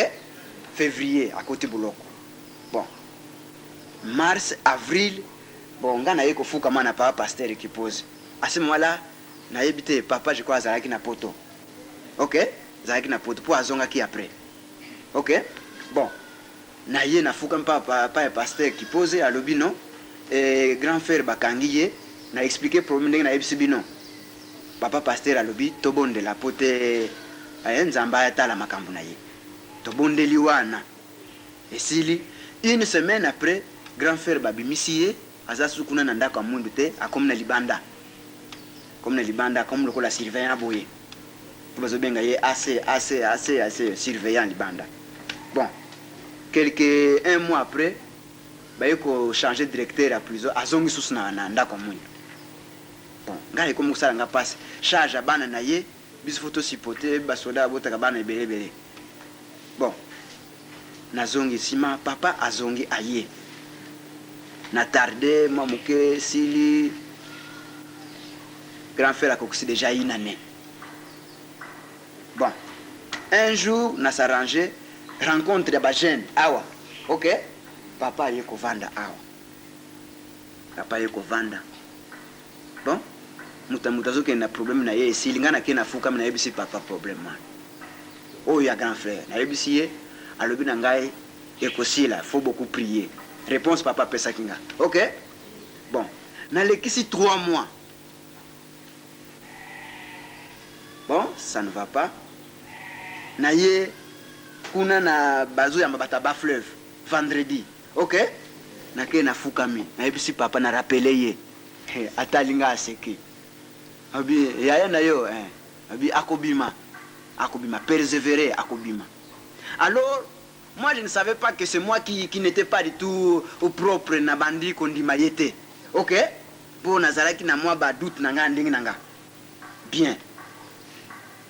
février à côté buloko bon mars avril bon ngana yeko fuka mana papa pasteur qui pose à ce moment là na yebite papa je crois azalaki na poto OK azalaki na poto pour azonga ki après OK bon na ye na fuka papa pasteur qui pose à lobi non et grand frère bakangiye na expliquer problème na yebisi bino papa pasteur à lobi tobonde la pote nzamba ya tala makambu na ye tobondeli wana esili une semaine après grand frère babimisiye azasu kuna na ndako mundu te akomna libanda comme lokola surveillant boye bazo benga ye assez surveillant libanda bon un mois après baye ko changer directeur à prison azongi susuna na ndako mundu bon ngai comme ça nga passe charge bana na ye biso photo sipote basoda botaka bana ebele bon nazongi sima papa azongi aye na tardé mamuke sili grand frère a coxé déjà une année bon un jour na s'arranger rencontre de bajene awa OK papa yeko vanda bon mutazo ke na problème na ye sili ngana ke na fuka na yebisi papa problème oh ya grand frère na yebisi ye alobi na ngai ekosila faut beaucoup prier réponse papa pesa kinga OK bon na lekisi 3 mois bon ça ne va pas na ye kuna na bazo ya mabata ba fleuve vendredi OK na ke na fukami na yebisi papa na rappeler ye atalinga aseki abi yaya na yo abi akobima persévérer akobima. Alors moi je ne savais pas que c'est moi qui n'était pas du tout au propre na bandi kondima yete. OK pour nazalaki na moi ba doute nanga ndingi nanga bien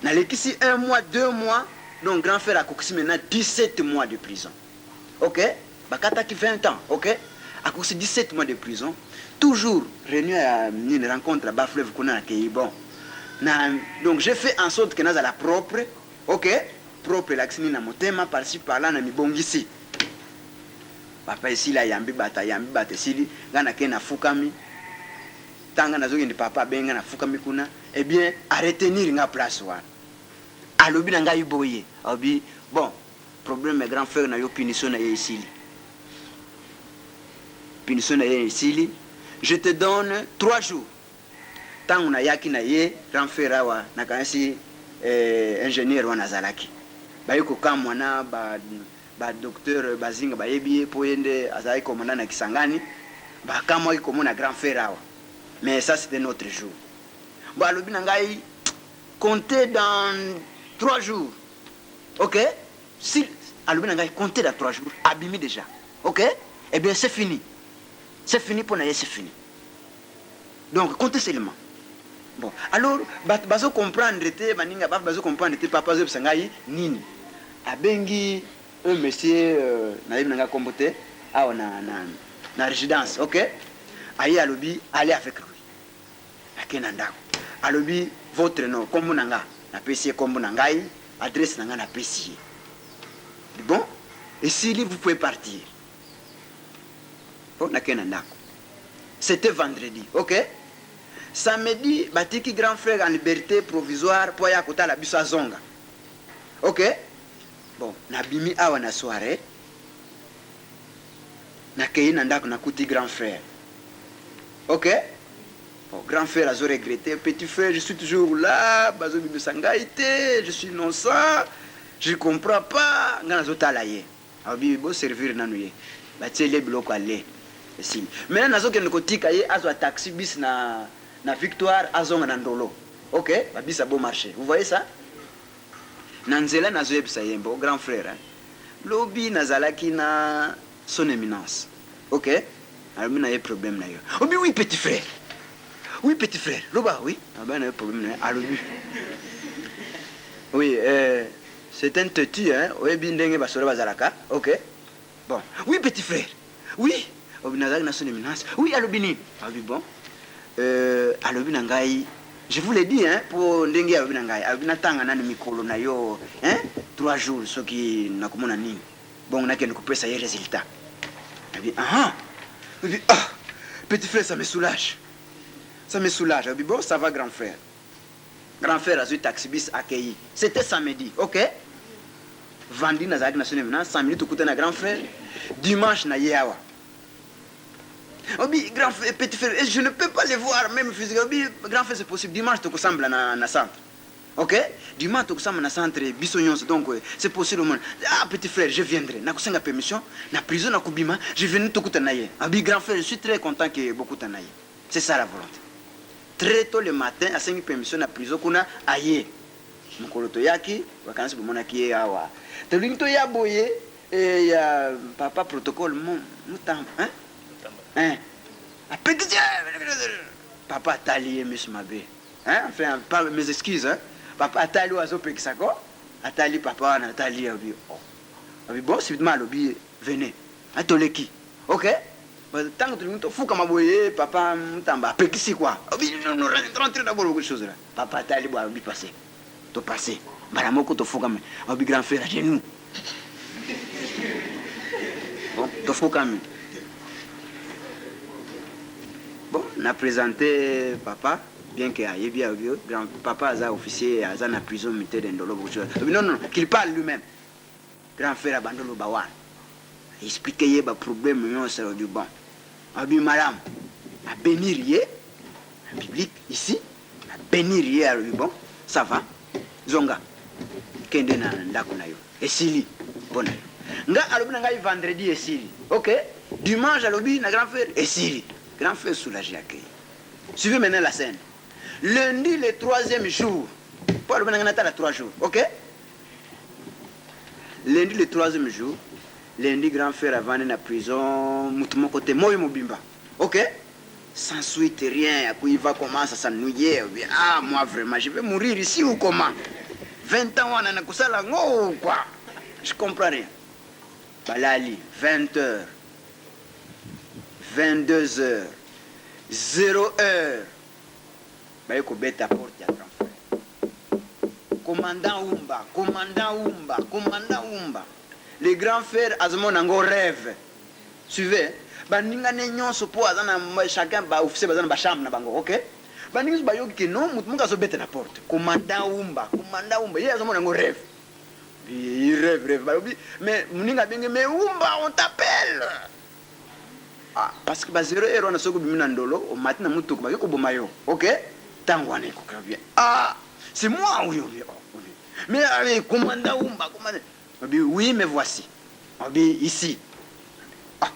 na lekisi 1 mois 2 mois donc grand frère a kokisi maintenant 17 mois de prison. OK bakata qui 20 ans, ok? À cause de 17 mois de prison, toujours réunion à une rencontre là-bas, fleuve Kuna qui bon. Donc j'ai fait en sorte que nous la propre, ok? Propre l'accès na motema par-ci par-là na mibongisi. Papa ici là yambi bata ici ngana kena fukami. Tanga nazo ngi papa benga na fukami kuna, eh bien à retenir nga place wa. Alobi na ngai boye, obi bon, problème mes grands frères na yo punition na ici. Punition na ici. Je te donne 3 jours. Tant na yaki na ye grand frère wa na kansi ingénieur wa nazalaki. Ba yuko kama na ba docteur bazinga ba yebi po yende azai komanda na Kisangani ba kama iko mona grand frère wa. Mais ça c'était notre jour. Bon alobi na ngai compter dans 3 jours. OK? Si alobi na ngai compter dans 3 jours, abimi déjà. OK? Eh bien c'est fini. C'est fini pour naye, c'est fini. Donc comptez seulement. Bon, alors bazo comprendre te baninga bazo comprendre te papa zo sangai nini. Abengi un monsieur na yebna nga kombote a na résidence, OK? Ayi alobi aller avec lui. Akena ndako. Alobi votre nom kombo nanga na pesi kombo nangai, adresse nanga na pesi. Bon, et si vous pouvez partir. Bon, nakena ndako. C'était vendredi, OK? Samedi, batiki grand frère en liberté provisoire pour ya kota la biso zonga. OK? Bon, nabimi awa na soirée. Nakei na ndako na kuti grand frère. OK? Bon, grand frère a regretté, petit frère, je suis toujours là, bazo bibi sangaite, je suis innocent, je comprends pas, ngana zotala ye. Abi bo servir nanuye. Batele biloko ale. Maintenant nazo ke nkotika ye azo taxi bis na Victoire azonga na Ndolo. OK? Ba bis a bon marché. Vous voyez ça? Nanzela nazo yebisa yembo grand frère. Lobi nazalaki na son éminence. OK? Alors mina yé problème na yo. Obi oui petit frère. Oui petit frère. Loba oui. Ah ben na problème na alobi. Oui, c'est un têtu hein. Obi ndenge ba sora bazalaka. OK? Bon. Oui petit frère. Oui. Obinazak na son éminence. Oui, alobini. Albi bon. Alobina ngai. Je vous l'ai dit hein pour ndenge alobina ngai. Alobina tanga na mikolo na yo hein 3 jours ce qui na komona nini. Bon na ken ko pesa les résultats. Albi ah. Albi ah. Petit frère ça me soulage. Ça me soulage. Albi bon ça va grand frère. Grand frère a eu taxi bis accueilli. C'était samedi, OK? Vendredi na zak na son éminence, samedi tout côté na grand frère. Dimanche na yawa. Obi grand frère, petit frère, je ne peux pas les voir même physiquement. Obi grand frère c'est possible. Dimanche tu ressembles na centre. OK? Dimanche tu ressembles na centre Bissonyons donc c'est possible au monde. Ah petit frère, je viendrai. Na kusenga permission, na prison na kubima, je viens te kuta naye. Obi grand frère, je suis très content que beaucoup tanaye. C'est ça la volonté. Très tôt le matin à 5 permission na prison kuna aye. Mokoloto yaki, wakansi bomona ki awa. Te linto ya boye et ya papa protocole mon mutam, hein? Hein? Papa Tali et Miss Mabé. Hein? Enfin, pas mes excuses, hein? Papa Tali ou Azo Pekisako. Atali, papa, Natali, Obi. Obi, bon, c'est mal, Obi, venez. Atoleki. OK? Tant que tu fous comme aboyer, papa, Tamba, Pekisi quoi. Obi, nous rentrons d'abord beaucoup de choses là. Papa Tali, Obi, passé. To passé. Baramoko, to fou comme. Obi, grand frère, à genoux. Bon, to fou comme. Bon, on a présenté papa, bien qu'il y ait bien grand papa a officier à la prison militaire d'Indolo. Non, non, qu'il parle lui-même. Grand frère Abandolo Bawan. Il expliquait les problèmes, non, c'est du bon. Abi madame, à bénir en public, ici, à bénir à bon, ça va. Zonga, kende na ndako na yo. Et Sili, bon. Nga alobi na ngai vendredi et Sili. OK? Dimanche alobi na grand frère et Sili. Grand frère soulagé accueilli. Suivez maintenant la scène. Lundi, le 3e jour. Pas le bon 3 jours. OK? Lundi, le 3e jour. Lundi, grand frère a vendu la prison. Moutoumou côté moi Mobimba. OK? Sans suite, rien. Il va commencer à s'ennuyer. Ah, moi vraiment, je vais mourir ici ou comment? 20 ans, on a quoi? Je comprends rien. balali 20h, 22h, 0h, baye ko beta porte ya grand frère. Commandant Umba. Le grand frère azmo nango rêve. Suivez, baninga ne nyonso po azana chacun ba officier bazana ba chambre na bango, OK? Baninga ba yoki ke non mutu zo beta na porte. Commandant Umba, ye azmo nango rêve. Il rêve. Mais muninga benge mais Umba on t'appelle. Ah, parce que ba 0h on a soko bimina ndolo, au matin mutu ko ba ko bomayo, OK? Tangwane ko bien. Ah, c'est moi oui. Mais commandant Umba, commandant. Oui, mais voici. Ici. Ah,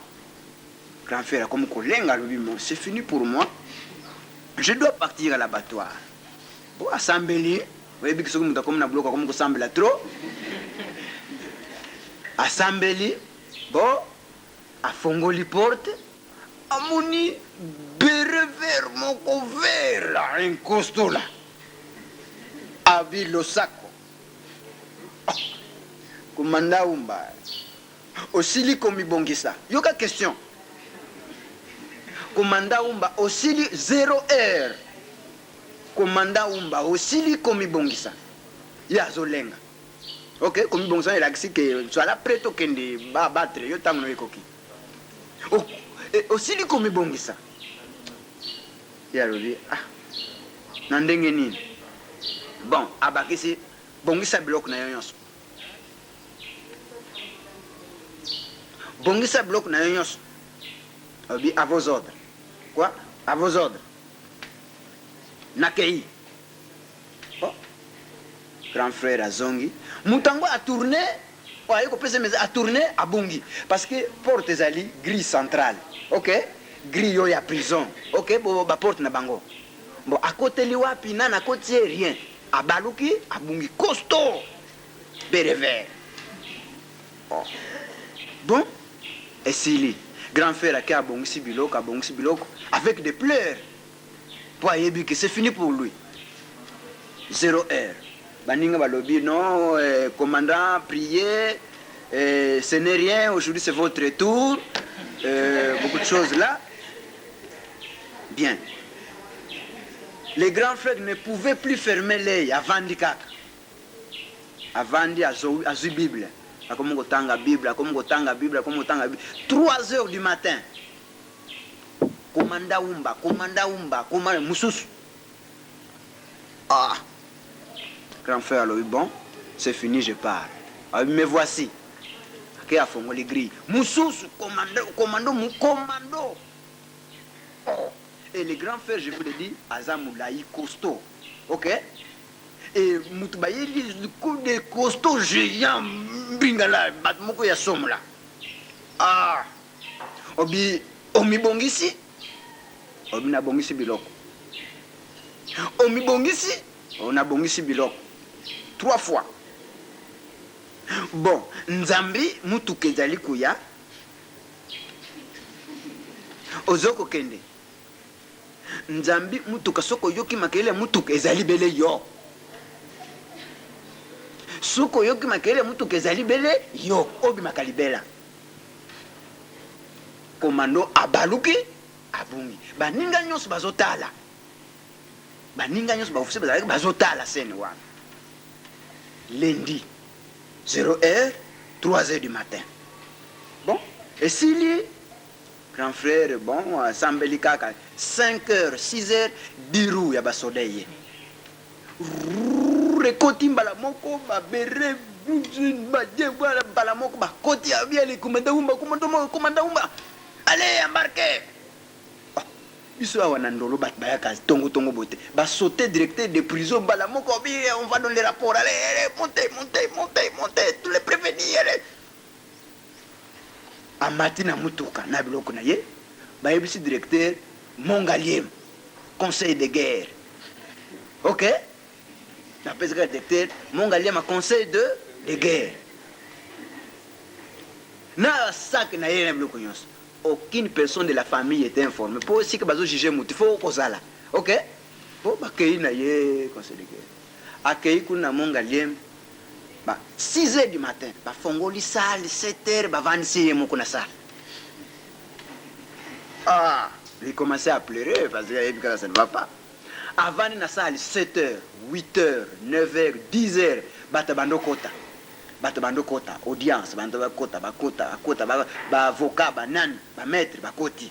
grand frère, comme collègue, c'est fini pour moi. Je dois partir à l'abattoir. Bon, assembler. Vous voyez que c'est comme un bloc, comme on semble trop. Assembler. Bon, à Fongoli porte. À Mouni, bérever mon couvert là, un costaud là. À Villosaco. Commanda Umba. Osili komi bongisa. Yoka question. Commanda Umba osili 0h. Commanda Umba osili komi bongisa. Ya zolenga. OK, komi bongisa il a dit que soit là prêt au kende ba battre yo tango ekoki. Oh, osili komi bongisa. Ya lobi nandenge nini. Bon, abakisi bongisa bloc na yonso. Bongisa bloc na yonso. À vos ordres. Quoi? À vos ordres. Nakei. Oh. Grand frère Azongi. Mutango a tourné. A tourné à Bongi. Parce que porte zali grille centrale. OK? Grille yo ya prison. OK? Bo ba porte na bango. Bon, à côté liwapi na côté rien. A baluki a Bongi costaud. Bérever. Oh. Bon. Et Sili, grand frère qui a bongsi biloko, avec des pleurs. Pour Yebi que c'est fini pour lui. 0h. Baninga balobi, non, commandant, priez, ce n'est rien, aujourd'hui c'est votre tour. Beaucoup de choses là. Bien. Les grands frères ne pouvaient plus fermer l'œil avant di kaka. Avant di azu Bible. Comme on tanga Bible, 3h du matin. Commanda Umba, Moussous. Ah, grand frère, alors, bon, c'est fini, je pars. Ah, me voici. Qui a fait les grilles? Moussous, commando. Oh. Et les grands frères, je vous le dis, Azamoulaï costaud. OK? Et Moutoubaye, le coup de costaud géant, bingala, batmoko ya somla. Ah, omi bongisi na bongisi biloko. Omi bongisi, on a bongisi biloko. 3 fois. Bon, Nzambi, mutuke zali kuya. Ozoko kende. Nzambi, mutuka soko yoki makele mutuke ezali bele yo. Suko yoki makele mutuke ezali bele yo obi makalibela. Komando abaluki abungi. Baninga nyonso bazotala. Baninga nyonso baofise bazotala sene wana. Lundi 0h 3h du matin. Bon, et Sili grand frère bon sambeli kaka 5h 6h biru ya basodeye. Rekoti mbala moko ba bere badje bala moko ba koti abia le commandant Umba. Allez embarquer. Biso awa ndolo bat bayaka tongo bote. Ba sauter directeur de prison bala moko bi on va donner les rapports. Allez, montez, tous les prévenus allez. Amatina mutuka na biloko na ye. Ba yebisi directeur Mongaliem conseil de guerre. OK? La président directeur Mongaliem a conseil de guerre. Na sac na ye na biloko nyonso. Aucune personne de la famille était informée. Pour aussi que bazo juger mutu faut kozala. OK? Bon bakei na ye conseil de guerre. Akei kuna Mongaliem Bah, 6h du matin, bah, fongoli salle, 7h, bah, 26h, mon kuna salle. Ah, il commençait à pleurer parce que ça ne va pas. Avant la salle, 7h, 8h, 9h, 10h, bah, tabando kota. Bah, tabando kota, audience, bah, kota, bah, kota, kota, bah, avocat, bah, nan, bah, maître, bah, koti.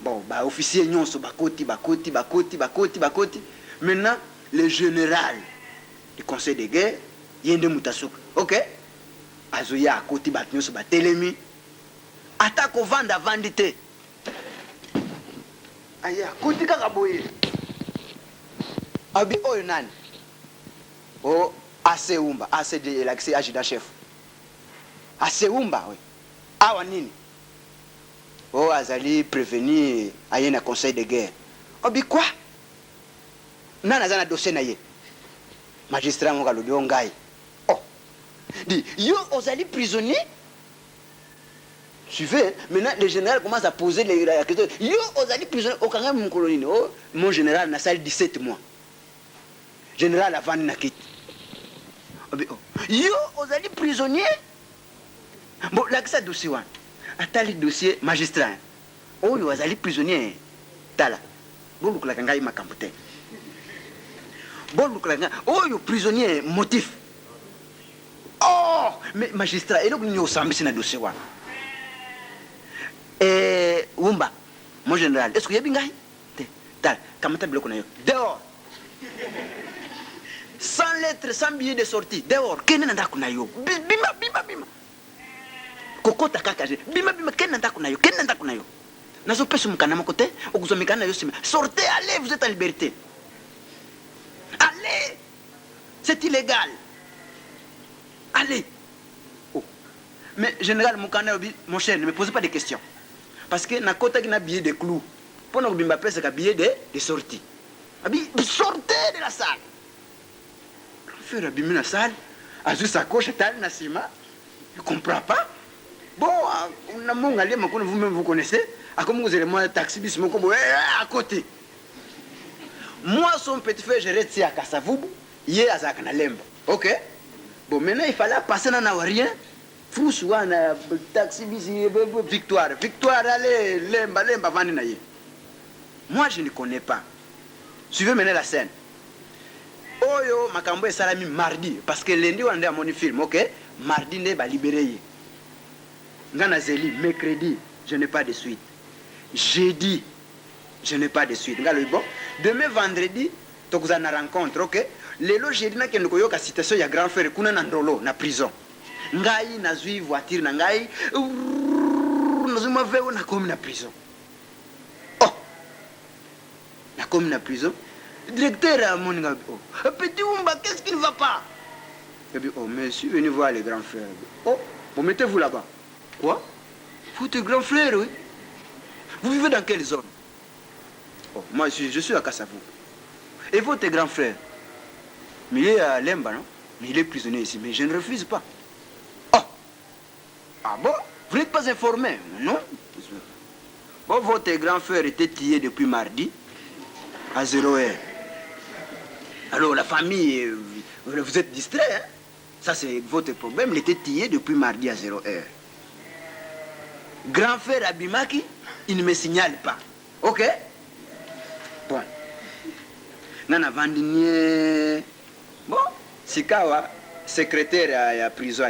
Bon, bah, officier, nyonso, bah, koti, bah, koti, bah, koti, bah, koti, bah, koti. Maintenant, le général du conseil de guerre, yende mutasuk, ok? Azoya koti bat nyonso ba telemi. Attaque au vendre vendité. Aya, koti kaka boye. Abi oyo nani? Oh, Aseumba, ACD l'accès adjudant chef. Aseumba, oui. Awa nini? Oh, azali prévenir ayena conseil de guerre. Obi quoi? Nana zana dossier na ye. Magistrat mon galo ngai. Oh. Dit, yo ozali prisonnier. Suivez, maintenant le général commence à poser la question. Yo ozali prisonnier au Kanga mon colonie. Oh, mon général n'a sali 17 mois. Général avant na quitte. Oh. Yo ozali prisonnier. Bon, là que ça dossier wan. Atali dossier magistrat. Oh, yo ozali prisonnier. Tala. Bon, lukula kangai makambote. Bon, oh, yo prisonnier motif. Oh, mais magistrat, et donc nous sommes ici dans le dossier. Wumba, mon général, est-ce que y a bien gagné? Comment tu as bloqué? Dehors. Sans lettre, sans billet de sortie. Dehors. Qu'est-ce que tu as fait? Bima, bima, bima. Koko takakaje. Bima, bima, qu'est-ce que tu as fait? Qu'est-ce que tu as fait? Nazo peso mukana makote, okuzomikana yo sima. Sortez, allez, vous êtes en liberté. Allez, c'est illégal. Allez. Oh. Mais général Moukana, mon cher, ne me posez pas de questions. Parce que na kota qui n'a billet de clous. Pour nous bimba c'est un billet de sortie. Sortez de la salle. Faire abîmer la salle, à juste sa coche, tal, Nassima. Je ne comprends pas. Bon, on a mon allé, vous-même vous connaissez. À comment vous allez moi taxi bis mon combo à côté. Moi, son petit frère, je reste à Kassavoubou, hier à Zakanalemba. Ok? Bon, maintenant, il fallait passer dans la rien. Foussouana, taxi, victoire. Victoire, allez, lemba, lemba, vaninaye. Moi, je ne connais pas. Suivez maintenant la scène. Oyo, Makambo et Salami mardi. Parce que lundi, on est à mon film, ok? Mardi, on va libérer. Ngana Zeli, mercredi, je n'ai pas de suite. Jeudi, je n'ai pas de suite. Bon. Demain vendredi, tu as une rencontre, ok? Lelo jeudi na kende koyoka citation ya grand frère kuna na ndolo na prison. Ngai na zui voiture na ngai. Nazuma veo na komi na prison. Oh. Na komi na prison. Directeur a mon gars. Oh. Petit Oumba, qu'est-ce qui ne va pas? Oh, mais je suis venu voir les grands frères. Oh, bon, mettez-vous là-bas. Quoi? Vous êtes grand frère, oui. Vous vivez dans quelle zone? Oh, moi, je suis à Kassavou. Et votre grand frère? Mais il est à Lemba, non? Mais il est prisonnier ici, mais je ne refuse pas. Oh! Ah bon? Vous n'êtes pas informé, non? Bon, votre grand frère était tué depuis mardi à 0h. Alors, la famille, vous êtes distrait, hein? Ça, c'est votre problème. Il était tué depuis mardi à 0h. Grand frère Abimaki, il ne me signale pas. Ok? Bon. Nana Vandinier. Bon, Sikawa, secrétaire à la prison.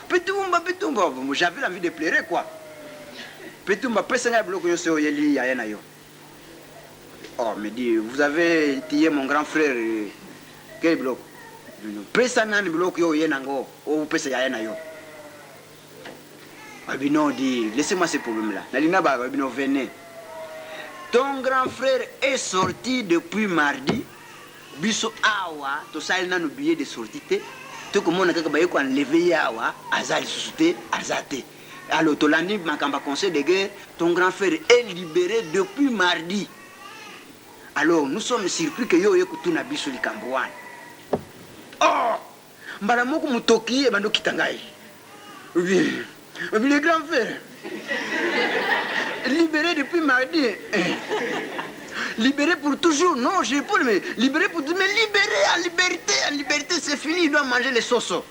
Petumba, j'avais envie de pleurer, quoi. Petumba, personne bloc yo yeli yana yo. Oh, me dit, vous avez tué mon grand frère. Quel bloc? Personne bloc yo yenango. Oh, personne yana yo. Abino dit, laissez-moi ce problème-là. Nalina ba Abino venez. Ton grand frère est sorti depuis mardi. Biso awa, to salina no billet de sortie. To komona kaka ba yeko enlever awa, azali susute, azate. Alors to landi makamba conseil de guerre, ton grand frère est libéré depuis mardi. Alors nous sommes surpris que yo yeko tuna biso likambouane. Oh! Mbala moko mutoki e bando kitangai. Oui. Mais le grand frère, libéré depuis mardi, Libéré pour toujours. Non, je peux me libérer pour toujours. Mais libéré en liberté, c'est fini. Il doit manger les sosos.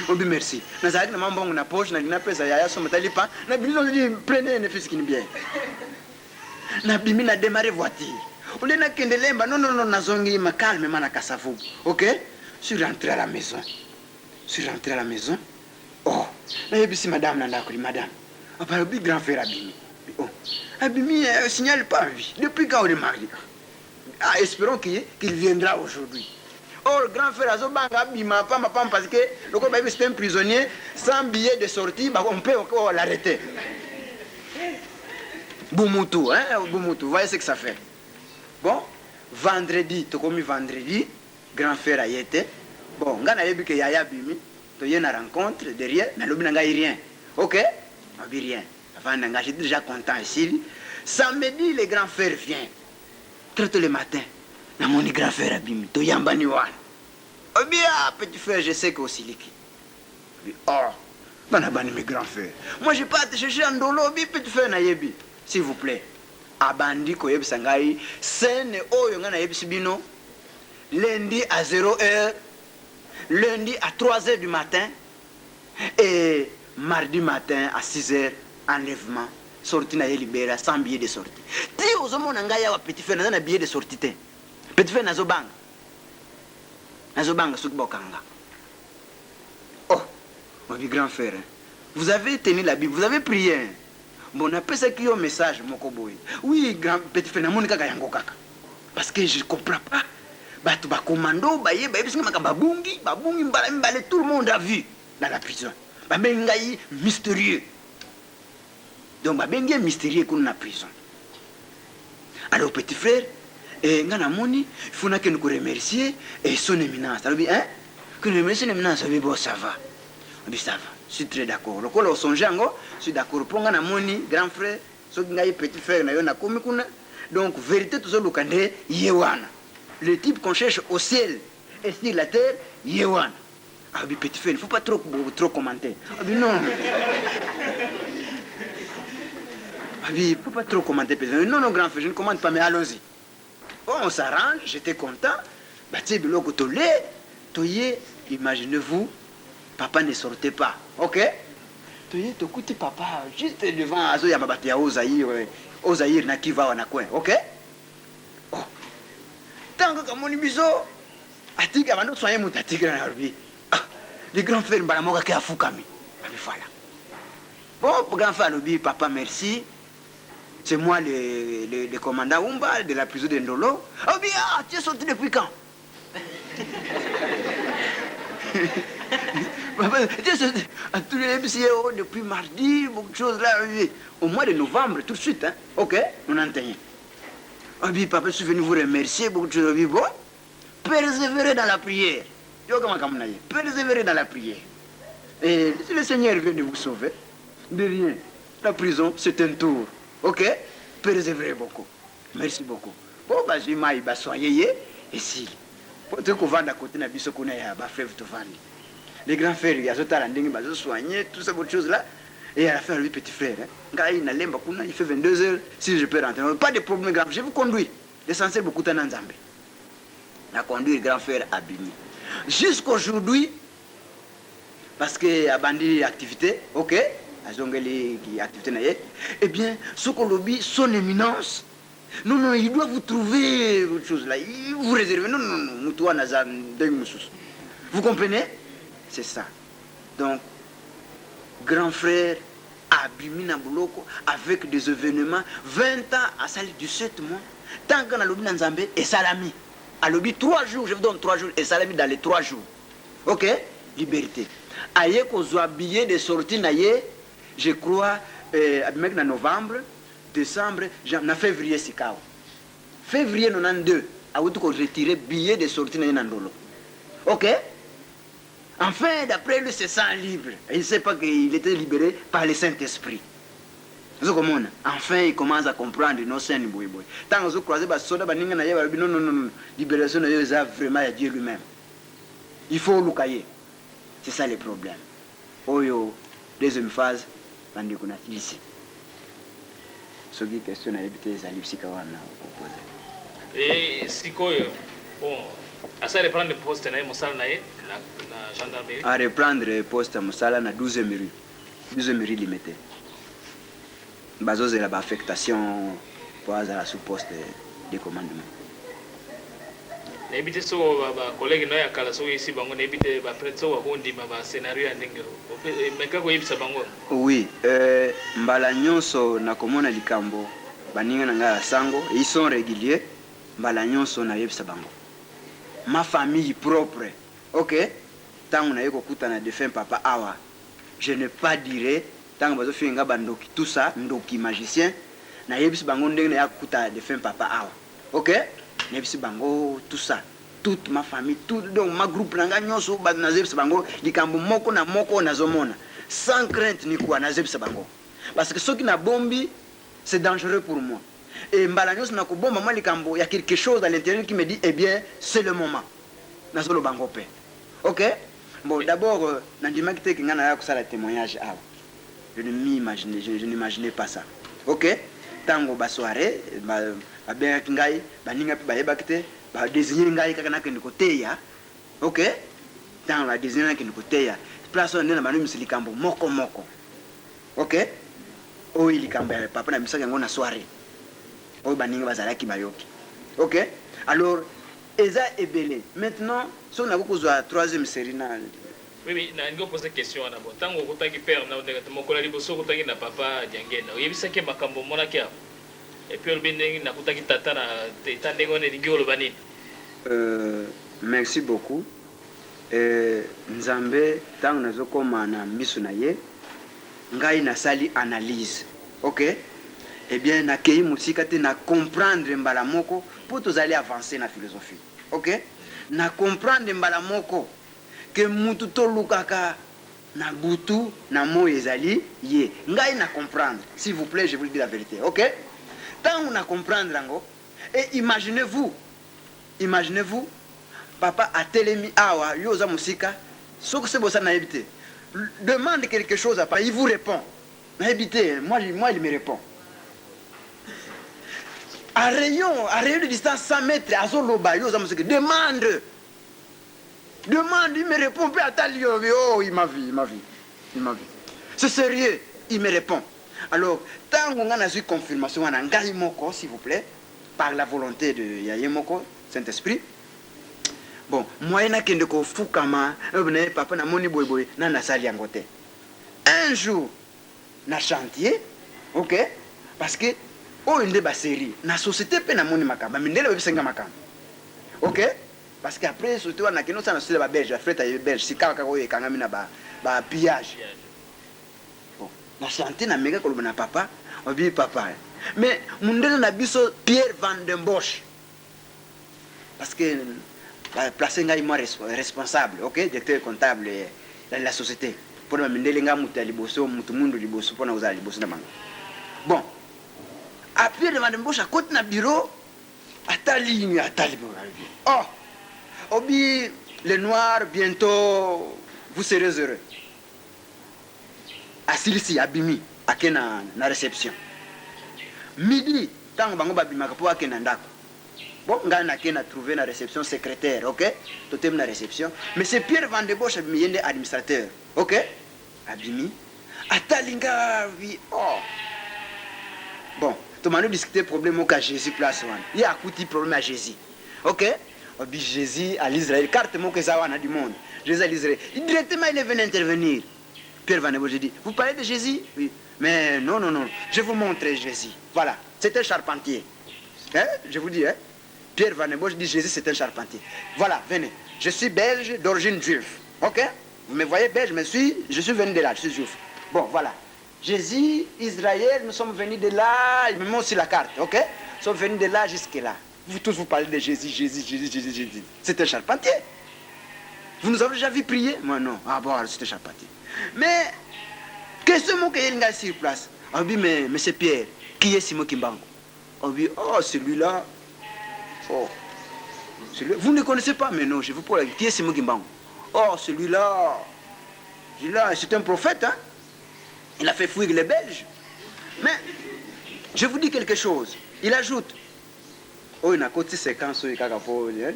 Oh, merci. Nazareth, maman, bon, on a poche, na pesa ya somme talipa. Na bino dit prenez un fils qui n'est bien. Na bimi na démarrer voiture. On est na kendelemba. Non, nazongi ma calme, mana kasavu. OK? Je suis rentré à la maison. Oh, na yebisi madame nanda kuli madame. Après le grand frère Abimi. Oh, Abimi signale pas vie. Depuis quand on est marié. Ah, espérons qu'il viendra aujourd'hui. Or, grand frère Azobanga Abima, parce que le corps c'est un prisonnier sans billet de sortie, on peut encore l'arrêter. Boumoutou, hein, Boumoutou, voyez ce que ça fait. Bon, vendredi, grand frère Ayete. Bon, on a vu que Yaya Bimi, tu y a une rencontre derrière, mais l'objet n'a rien. Ok? On dit rien. Avant, j'ai déjà content ici. Samedi, le grand frère vient. Très tôt le matin, mon grand frère Abimi, tu y a un baniwan. Oh bien, petit frère, je sais que aussi liquide. Oh, ben abani mes grands frères. Moi, je pas te chercher un dolo, petit frère Nayebi. S'il vous plaît. Abandi koyebi sangai, scène oyo nga Nayebi Sibino, lundi à 0h, lundi à 3h du matin, et mardi matin à 6h, enlèvement, sortie na libéré sans billet de sortie. Ti ozomo na ngai ya petit frère na billet de sortie te. Petit frère nazobanga. Nazobanga soki bokanga. Oh, mon grand frère, vous avez tenu la Bible, vous avez prié. Bon, on appelle ça qui est un message, mon koboy. Oui, grand petit frère, na monika yango kaka. Parce que je comprends pas. Batu ba commando, baye, babungi, mbale, tout le monde a vu dans la prison. Babengai mystérieux. Donc babengai mystérieux qu'on a prison. Alors petit frère, et ngana moni, il faut que nous remercier et son éminence. Alors hein, que nous remercions son éminence, bon ça va. On dit ça va. Je suis très d'accord. Le col au sonjango, je suis d'accord. Pour ngana moni, grand frère, ce qui ngaï petit frère na yona komi kuna. Donc vérité tout ça le kande yewana. Le type qu'on cherche au ciel et sur la terre, yewana. Ah oui, petit frère, il ne faut pas trop commenter. Ah oui, non. Ah oui, il ne faut pas trop commenter. Non, grand frère, je ne commente pas, mais allons-y. Bon, on s'arrange, j'étais content. Bah, tu sais, biloko tolé, toye, imaginez-vous, papa ne sortait pas. Ok? Toye, t'écoutes papa, juste devant Azo Yamabati Ozaïr, Nakiva, Wanakwen. Ok? Oh. Tant que mon biso, Atika, Mano, soyez mon Tatika, les grands frères, Balamoka, qui a Foukami. Bon, pour grand frère, papa, merci. C'est moi le commandant Umba de la prison de Ndolo. Oh bien, tu es sorti depuis quand? Tu es sorti depuis mardi, beaucoup de choses là. Au mois de novembre, tout de suite. Hein? Ok, on entend. Oh bien, papa, je suis venu vous remercier, beaucoup de choses. Bon, persévérer dans la prière. Persévérer dans la prière. Et si le Seigneur vient de vous sauver, de rien. La prison, c'est un tour. Ok? Persévérez beaucoup. Merci beaucoup. Bon, bah, j'ai maï, bah, soyez, et si. Pour te couvrir d'à côté, n'a pas ce qu'on a, bah, frère, te vendre. Les grands frères, il y a ce talent, bah, se soigner, tout ça, autre chose là. Et à la fin, lui, petit frère, hein, il fait 22 heures, si je peux rentrer. Pas de problème grave, je vous conduis. L'essentiel, beaucoup de Nzambé. La conduit le grand frère Abimi. Jusqu'aujourd'hui, parce que a bandi activité, ok? Eh bien, ce qu'on lobby, son éminence, non, il doit vous trouver autre chose là, il vous réserve, non, nous toi, vous comprenez? C'est ça. Donc, grand frère Abimi Nabouloko, avec des événements, 20 ans à salir du 7 mois, tant qu'on a lobby dans Zambé et Salami, à lobby 3 jours, je vous donne 3 jours, et Salami dans les 3 jours. Ok? Liberté. Aïe, qu'on soit billet de sortie, naïe. Je crois, avec novembre, décembre, en février, c'est cao. Février 92, à où tu retiré billet de sortie dans Nandolo. Ok? Enfin, d'après lui, c'est sans libre. Il ne sait pas qu'il était libéré par le Saint-Esprit. Enfin, il commence à comprendre nos scènes. Tant que vous croisez, non, libération, vraiment à Dieu lui-même. Il faut le cahier. C'est ça le problème. Oyo, deuxième phase. Ce qui question à éviter les alibis kawana opposé. Et sikoyo bon asa reprendre poste na mosala na gendarmerie. À reprendre poste à mosala na 12e rue. 12e rue limité. Bazo la affectation pour la sous poste de commandement. Na ebite so ba collègue no ya kala so ici bango na ebite ba prêtre so ko ndima ba scénario ya ndenge meka ko yebisa bango. Oui, mbala nyonso na komona likambo baninga na nga sango ils sont réguliers. Mbala nyonso na yebisa bango. Ma famille propre. OK? Tant na yeko kuta na défunt papa awa. Je ne pas dire tant bazo finga bandoki tout ça ndoki magicien na yebisa bango ndenge na yakuta défunt papa awa. OK? Nebisi bango tout ça toute ma famille tout donc ma groupe nanga nyonso ba na zebisa bango likambo moko na moko na zomona sans crainte ni quoi na zebisa bango parce que ce qui na bombi c'est dangereux pour moi et mbala nyonso na ko bomba moi likambo il y a quelque chose à l'intérieur qui me dit eh bien c'est le moment na zolo bango pe. OK? Bon d'abord nandima kite ngana ya kusala témoignage awa je n'imaginais pas ça. OK? Tango ba soirée ba bien ngai baninga pe bayeba kite ba désigner ngai kaka na kende koteya. OK? Tango ba désigner na kende koteya place on na banu misilikambo moko moko. OK? O ilikambo ya papa na misaka ngona soirée o baninga bazalaki bayoki. OK? Alors eza ebele maintenant so na kokozwa 3e série na oui na ngo poser question na bo tango kotaki père na ndenge mokola liboso kotaki na papa diangena oyebisaki makambo monaki a et puis le binding na kotaki tata na tata ndenge on elingi oloba nini. Merci beaucoup. Nzambe tango nazokoma na miso na ye ngai na sali analyse. OK? Eh bien na kei musika te na comprendre mbala moko pour tozali avancer na philosophie. OK? Na comprendre mbala moko que mutu to lukaka na butu na mo ezali ye ngai na comprendre s'il vous plaît je vous dis la vérité. OK? Tant on a comprendre ngo et imaginez-vous papa a telemi awa yoza musika soko se bossa na ebité demande quelque chose à pas il vous répond na ebité moi il me répond à rayon de distance 100 mètres à Zoloba yoza musika demande il me répond puis attends oh il m'a vu c'est sérieux il me répond. Alors tant qu'on a eu confirmation en ngai moko s'il vous plaît par la volonté de Yaye moko Saint-Esprit. Bon moi na kende ko fukama papa na moni boy na sali yangote un jour na chantier. OK? Parce que oh inde ba série na société pe na moni makamba mindele ba bisenga makamba. OK? Parce qu'après surtout on a keno ça na sur ba belge frère belge si kaka ko ekanga mina ba pillage. Bon na chantier na mega ko na papa obi papa mais mundele na biso Pierre Van den Bosch parce que placer ngai moi responsable. OK? Directeur comptable dans la société pour me mindele nga mutu liboso mutu mundu liboso pour na uzali liboso na manga. Bon à Pierre Van den Bosch à côté na bureau atali oh obi les noirs bientôt vous serez heureux asilisi abimi akena na réception midi tango bango babimaka po akena ndako bon nga na kena trouver na réception secrétaire. OK? Totem na réception mais c'est Pierre Van den Bosch abimi yende administrateur. OK? Abimi atalinga vi oh bon to manu discuter problème au cas Jésus place one il y a akuti problème à Jésus. OK? Obi Jésus à l'Israël carte mon que ça wana du monde Jésus à l'Israël directement il est venu intervenir. Pierre Van den Bosch dit vous parlez de Jésus? Oui mais non je vous montre Jésus. Voilà c'est un charpentier. Hein? Je vous dis Pierre Van den Bosch dit Jésus c'est un charpentier. Voilà venez je suis belge d'origine juive. OK? Vous me voyez belge mais je suis venu de là je suis juif. Bon voilà Jésus Israël nous sommes venus de là il me met aussi la carte. OK? Nous sommes venus de là jusque là. Vous tous vous parlez de Jésus. C'est un charpentier. Vous nous avez déjà vu prier? Moi non. Ah bon, c'est un charpentier. Mais qu'est-ce que mon qu'il y a sur place? On dit mais c'est Pierre. Qui est Simon Kimbango? On dit oh celui-là. Oh celui-là. Vous ne connaissez pas? Mais non, je vous parle. Qui est Simon Kimbango? Oh celui-là. Celui-là, c'est un prophète. Hein? Il a fait fuir les Belges. Mais Je vous dis quelque chose. Il ajoute. Oh, il a côté séquence,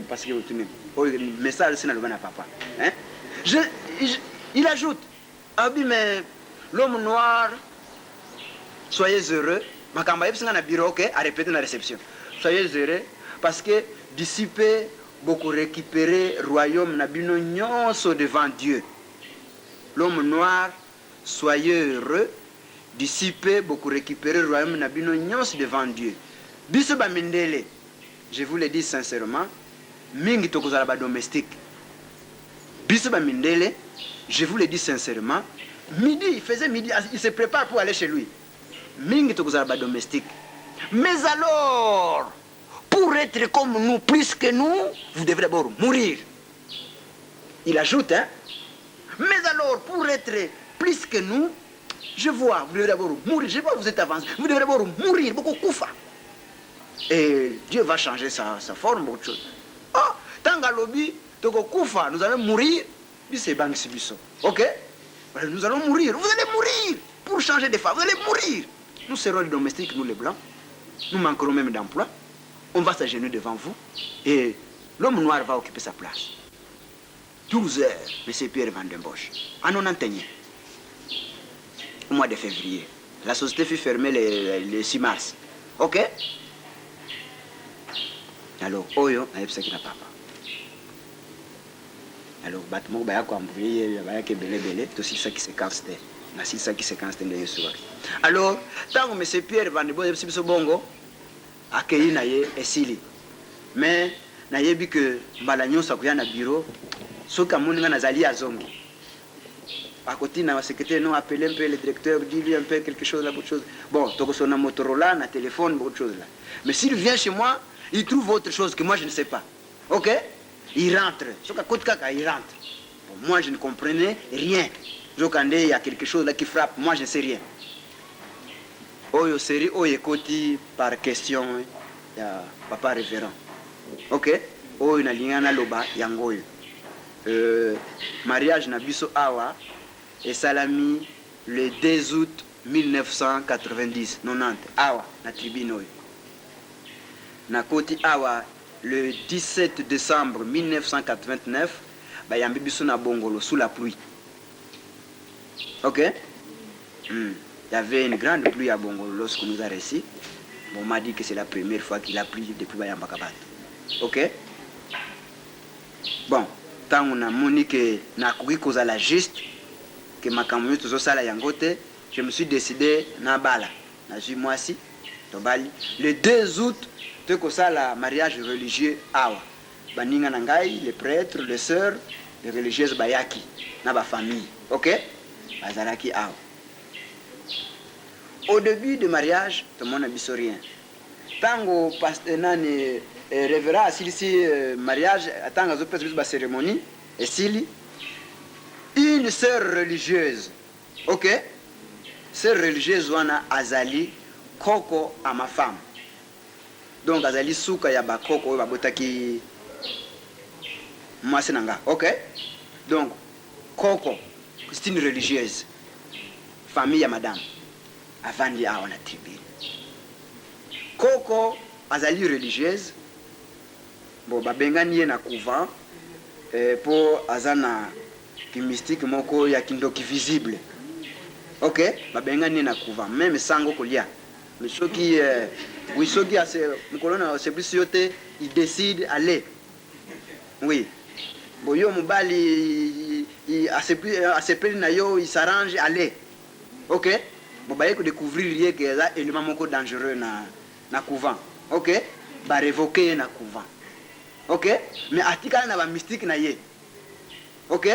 parce que le message, c'est le papa. Hein? Il ajoute. Ah oui, mais l'homme noir, soyez heureux. Ma campagne, c'est un bureau, ok, à répéter la réception. Soyez heureux, parce que dissiper, beaucoup récupérer royaume nabino nyonso devant Dieu. L'homme noir, soyez heureux, dissiper, beaucoup récupérer royaume nabino nyonso devant Dieu. Biso ba mindele. Je vous le dis sincèrement, mingi tokozala ba domestique. Biso ba mindele, je vous le dis sincèrement, midi, il faisait midi, il se prépare pour aller chez lui. Mingi tokozala ba domestique. Mais alors, pour être comme nous, plus que nous, vous devrez d'abord mourir. Il ajoute, hein. Mais alors, pour être plus que nous, je vois, vous devrez d'abord mourir. Je vois, vous êtes avancé. Vous devrez d'abord mourir, beaucoup koufa. Et Dieu va changer sa forme, autre chose. Ah, tant qu'à l'objet, koufa, nous allons mourir. Ok? Nous allons mourir. Vous allez mourir pour changer de femme. Vous allez mourir. Nous serons les domestiques, nous les blancs. Nous manquerons même d'emploi. On va s'agenouiller devant vous. Et l'homme noir va occuper sa place. 12 heures, M. Pierre Van den Bosch. En 91, au mois de février, la société fut fermée le 6 mars. Ok? Alors, Oyo, on a dit papa. Alors, bâtiment, il y a belé, tout ça qui se casse. C'est ça qui se casse de soir. Alors, tant que M. Pierre Van den Bosch est bongo, accueilli naye esili. Mais, naye bi que Balagnon s'accouille na bureau, sauf qu'à mon nazali à zongi. À côté, na secrétaire non appelé un peu le directeur, dit-lui un peu quelque chose là, autre chose. Bon, donc son Motorola, na téléphone, autre chose là. Mais s'il vient chez moi, il trouve autre chose que moi je ne sais pas. Ok? Il rentre. Sauf qu'à côté kaka, il rentre. Bon, moi je ne comprenais rien. Donc il y a quelque chose là qui frappe, moi je ne sais rien. Oyo série oyo ekoti par question ya papa révérend. Ok? Oyo na lingana loba yangoyo. Mariage na biso awa et salami le 2 août 1990 awa na tribune oyo. Na koti awa le 17 décembre 1989 ba yambi biso na bongolo sous la pluie. Ok? Il y avait une grande pluie à Bongo lorsqu'on nous a reçus. Bon, on m'a dit que c'est la première fois qu'il a plu depuis Bayambakabat. Ok? Bon, tant on a moni que na koui koza la juste, que ma camoufle tout ça la yangote, je me suis décidé na bala. Na ju moi si, tobali. Le 2 août, te ko ça la mariage religieux awa. Baninga nangai, les prêtres, les sœurs, les religieuses bayaki, na ba famille. Ok? Bazaraki awa. Au début du mariage, tout le monde n'a vu rien. Tant que révérend si mariage, tant que la cérémonie, et s'il une sœur religieuse, ok, sœur religieuse wana azali koko à ma femme. Donc azali souka ya ba koko ba botaki mwasi nanga, ok. Donc koko c'est une religieuse, famille ya madame. Avant d'y avoir la tribune. Koko azali religieuse. Bon, babengani na couvent pour azana ki mystique moko ya kindoki visible. Ok, babengani na couvent même sango kolia. Mais ceux qui oui ceux qui a ce colonne c'est plus yote il décide aller. Oui. Bon yo mobali il assez plus na yo il s'arrange aller. Ok. Bon bah découvrir lié que là élément moko dangereux na couvent. OK? Ba révoquer na couvent. OK? Mais atika na ba mystique na ye. OK?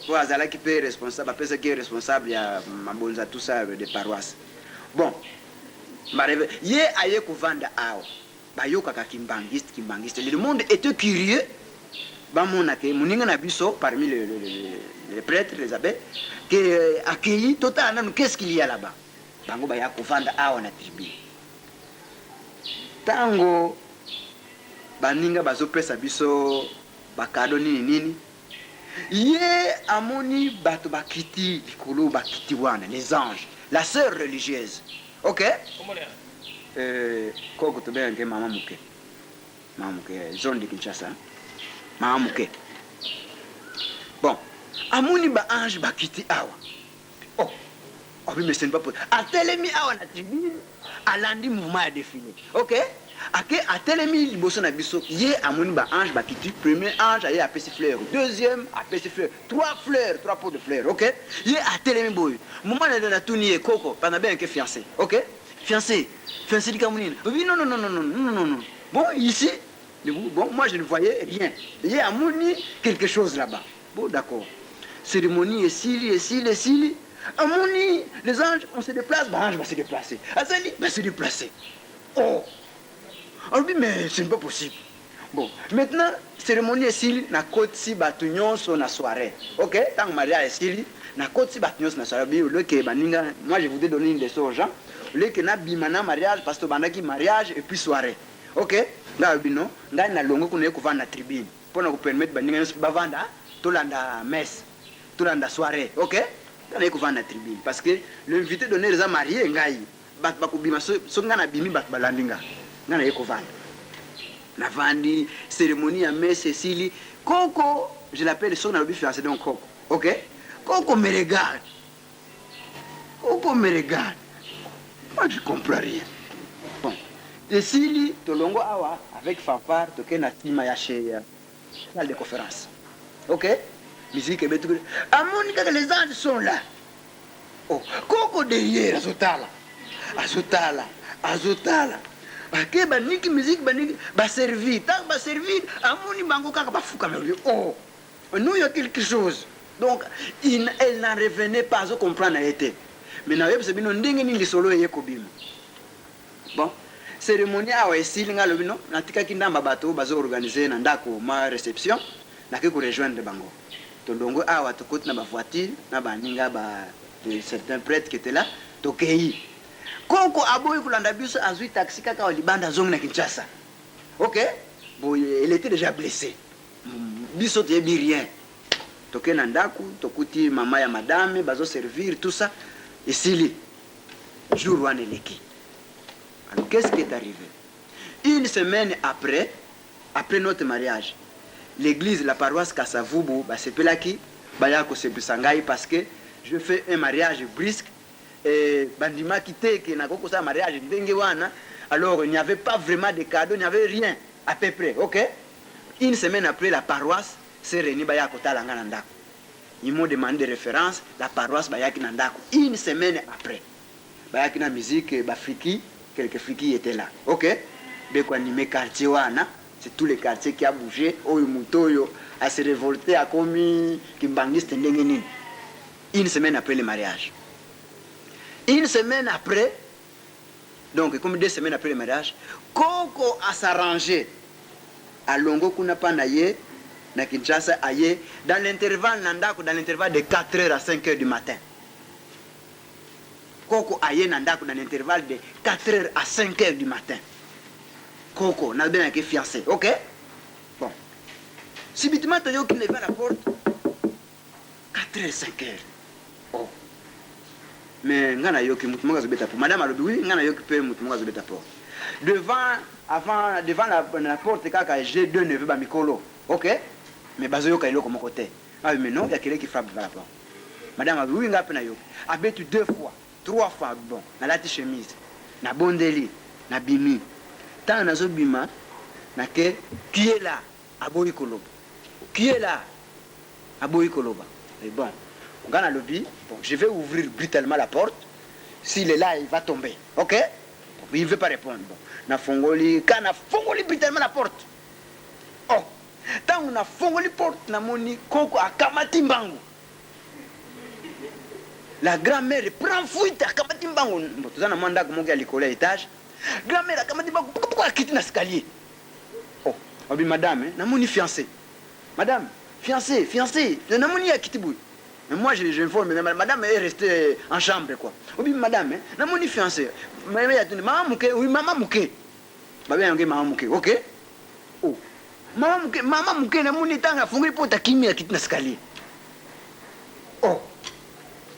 Pour azala qui peut responsable, personne qui est responsable ya mabonza tout ça de paroisse. Bon. Ba ye aye couvent da ao. Ba yo kaka kimbangiste. Le monde était curieux. Ba monake muninga na biso parmi les prêtres, les abbés, qui accueilli totalement, qu'est-ce qu'il y a là-bas? Bango ba ya kuvanda awa na tribu. Tango baninga bazopesa biso bakado nini. Ye amoni bato bakiti likolo bakiti wana les anges, la sœur religieuse. OK? koko tobenga mama muke. Mama muke zone de Kinshasa. Mama muke. Bon, amuni ba ange ba kiti awa. Oh. Oh mais c'est pas possible. Atelemi awa na tribune, alandi mouvement a défilé. OK? Ake atelemi liboso na biso, ye amuni ba ange ba kiti, premier ange aye apesi fleur, deuxième apesi fleur, trois fleurs, trois pots de fleurs. OK? Ye atelemi boy. Moment na tuni koko, pendant bien que fiancé. OK? Fiancé dit Kamounine. Oui, non. Bon, ici, bon, moi je ne voyais rien. Il y a quelque chose là-bas. Bon, d'accord. Cérémonie et Sili. Amouni, les anges, on se déplace, bah, ange va se déplacer. Azali va se déplacer. Oh! Alors, mais ce n'est pas possible. Bon, maintenant, cérémonie et Sili, na côte si batunion sur la soirée. Ok? Tant que Maria et Sili, na côte si batunion sur la soirée. Moi, je voudrais donner une leçon aux gens. Le que na bimana mariage parce que bandaki mariage et puis soirée. OK? Nga bino, nga na longo kuna ko vanda tribune. Pona ko permettre bandinga nso bavanda to landa messe, to landa soirée. OK? Nga ko vanda tribune parce que l'invité donné les a mariés ngai. Bat ba ko bima so nga na bimi bat balandinga. Nga na ko vanda. Na vandi cérémonie à messe Sili. Koko, je l'appelle son na fiancé donc Koko. OK? Koko me regarde. Moi, je ne comprends rien. Bon. Et si Tolongo Awa, avec fanfare, tu as une salle de conférence. Ok? Musique et tout. Amonika, les anges sont là. Oh, Koko derrière, Azotala. Ok, baniki musique, baniki, ba servir. Tant ba servir, Amoni Bango Kaka ba fouka. Oh, nous, il y a quelque chose. Donc, elle n'en revenait pas à comprendre été. Mais na yebse bino ndenge ni lisolo yeko bima. Bon, cérémonie awa esili nga lobino natika kindamba bato bazo organiser na ndako ma réception na ke ko rejoindre bango. Tondongo awa to côté na ba voiture na ba ninga ba de certains prêtres qui étaient là to kei. Koko aboyi kulanda biso azui taxi kaka libanda zong na Kinshasa. OK? Bon, il était déjà blessé. Biso te bi rien. To ke na ndako to kuti mama ya madame bazo servir tout ça. Et Sili, jour où on est l'équipe. Alors, qu'est-ce qui est arrivé? Une semaine après notre mariage, l'église, la paroisse Kasavubu, c'est Pelaki, Bayako Sebusangai, parce que je fais un mariage brisque, et Bandima quitté, qui n'a pas un mariage, alors il n'y avait pas vraiment de cadeaux, il n'y avait rien, à peu près, ok? Une semaine après, la paroisse s'est réunie, Bayako Talanganandako. Ils m'ont demandé des références, la paroisse Bayaki Nandako. Une semaine après, Bayaki na musique, Bafriki, quelques friki étaient là. Ok? Beko animé quartier wana, c'est tous les quartiers qui a bougé. Oyo Mutoyo a se révolté, a commis Kimbangiste Ndengenin. Une semaine après le mariage. Une semaine après, donc comme 2 semaines après le mariage, Koko a s'arrangé à Longo Kunapanaye. Na Kinshasa aye dans l'intervalle nandako dans l'intervalle de 4h à 5h du matin. Koko aye nandako dans l'intervalle de 4h à 5h du matin. Koko n'a bien été fiancé. OK? Bon. Subitement Toyo qui lève la porte 4h 5h. Oh. Mais ngana yoki mutumonga zobeta pour madame alobi oui ngana yoki pe mutumonga zobeta pour. Devant la porte kaka j'ai 2 neveux ba mikolo. OK? Mais bazoyo kailo comme côté. Ah mais non, il y a quelqu'un qui frappe par la porte. Madame a oui ngapena yo. A betu 2 fois, 3 fois bon, na lati chemise, na bondeli, na bimi. Tant na zo bima, na ke qui est là? Aboyi koloba. Qui est là? Aboyi koloba. Et bon, on gagne le lobby. Bon, je vais ouvrir brutalement la porte. S'il est là, il va tomber. OK? Bon, il ne veut pas répondre. Bon, na fongoli, kana fongoli brutalement la porte. Oh. Tant on a fongoli porte na moni Koko a kamati mbangu. La grand-mère prend fuite à kamati mbangu. Bon, tout ça na manda ko à l'école à l'étage. Grand-mère a kamati mbangu pourquoi quitter na escalier. Oh, obi madame, na moni fiancé. Madame, fiancé, na moni a quitté boui. Mais moi j'informe madame est restée en chambre quoi. Obi madame, na moni fiancé. Maman muke, oui maman muke. Ba bien maman muke, OK? Oh. Maman muke na muni tanga funguli pota kimia kitna skali. Oh.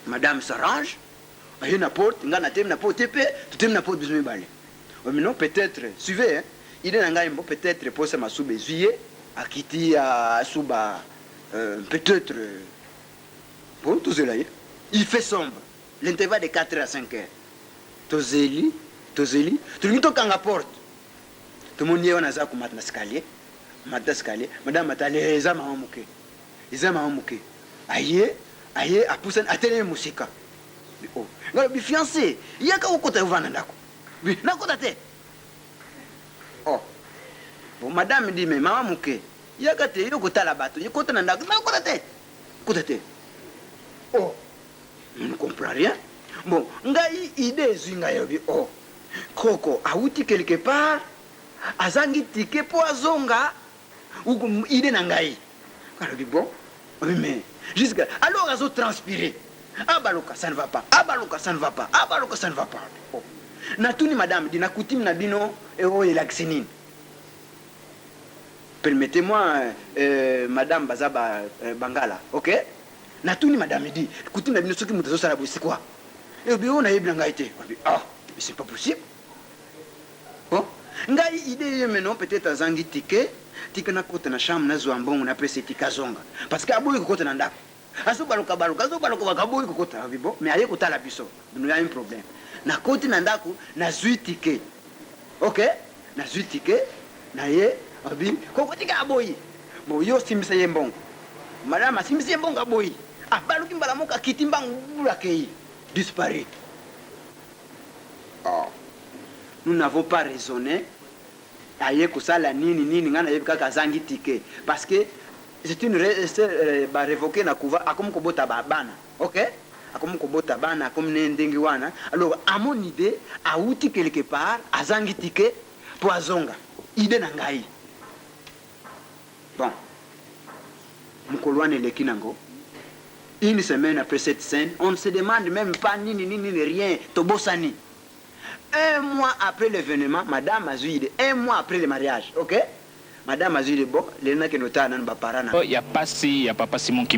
Madame s'arrange. Aye na porte, nga na tem na porte pe, tu tem na porte bizumi bale. Mais non, peut-être, suivez, hein. Il est dans un peut-être pour ça, ma soube juillet, à quitter à Souba, peut-être. Bon, tout cela, il fait sombre. L'intervalle de 4 à 5 heures. Tozeli, tout le monde quand la porte. Tout le monde y est, on a ça comme maintenant escalier. Madame Matale, les hommes ont moqué. Les hommes ont moqué. Aïe, à pousser à télé musique. Oh, mais fiancé, il y a qu'à vous côté, vous venez d'accord. Oui, n'a pas de. Oh, bon, madame dit, mais maman moqué. Il y a qu'à te, il y a qu'à la bateau, il y a qu'à n'a pas de. Côté. Oh, je ne comprends rien. Bon, ngai idée zinga yobi. Oh, Koko, a outi quelque part. Azangi tike po azonga ou idée nangai. Alors bon, mais jusqu'à alors azo transpirer. Abaloka ça ne va pas. Abaloka ça ne va pas. Abaloka ça ne va pas. Oh. Natuni madame dina coutume na bino e o elaxinine. Permettez-moi madame Bazaba Bangala, OK? Natuni madame dit coutume na bino soki mutazo sala c'est quoi? Et bien on a eu ngai te. Ah, mais c'est pas possible. Oh. Ngai idée maintenant peut-être azangi ticket na kota na chambre na zwambongo na presse tikazonga parce que aboyi kota na ndako azo baloka bakaboyi kota bibo mais aye kota la biso nous y a un problème na koti na ndako na zui ticket OK na zui ticket na ye abi koko tika aboyi bon yo simisa yembongo madame simisa yembongo aboyi ah baluki mbala moka kitimbangu bulakei disparaît. Oh. Nous n'avons pas raisonné aye kusala nini ngana yebika kazangi ticket parce que c'est une ba révoquer na kuva akomo kobota bana, OK? Akomo kobota bana comme ndengi wana. Alors à mon idée a outi quelque part azangi ticket pour azonga idée na ngai. Bon, mkolwane lekinango. Une semaine après cette scène, on ne se demande même pas ni rien, tobosani. Un mois après l'événement, madame Azuide, un mois après le mariage, OK? Madame Azuide, bon, les gens qui nous ont parlé, il y a pas si Simon qui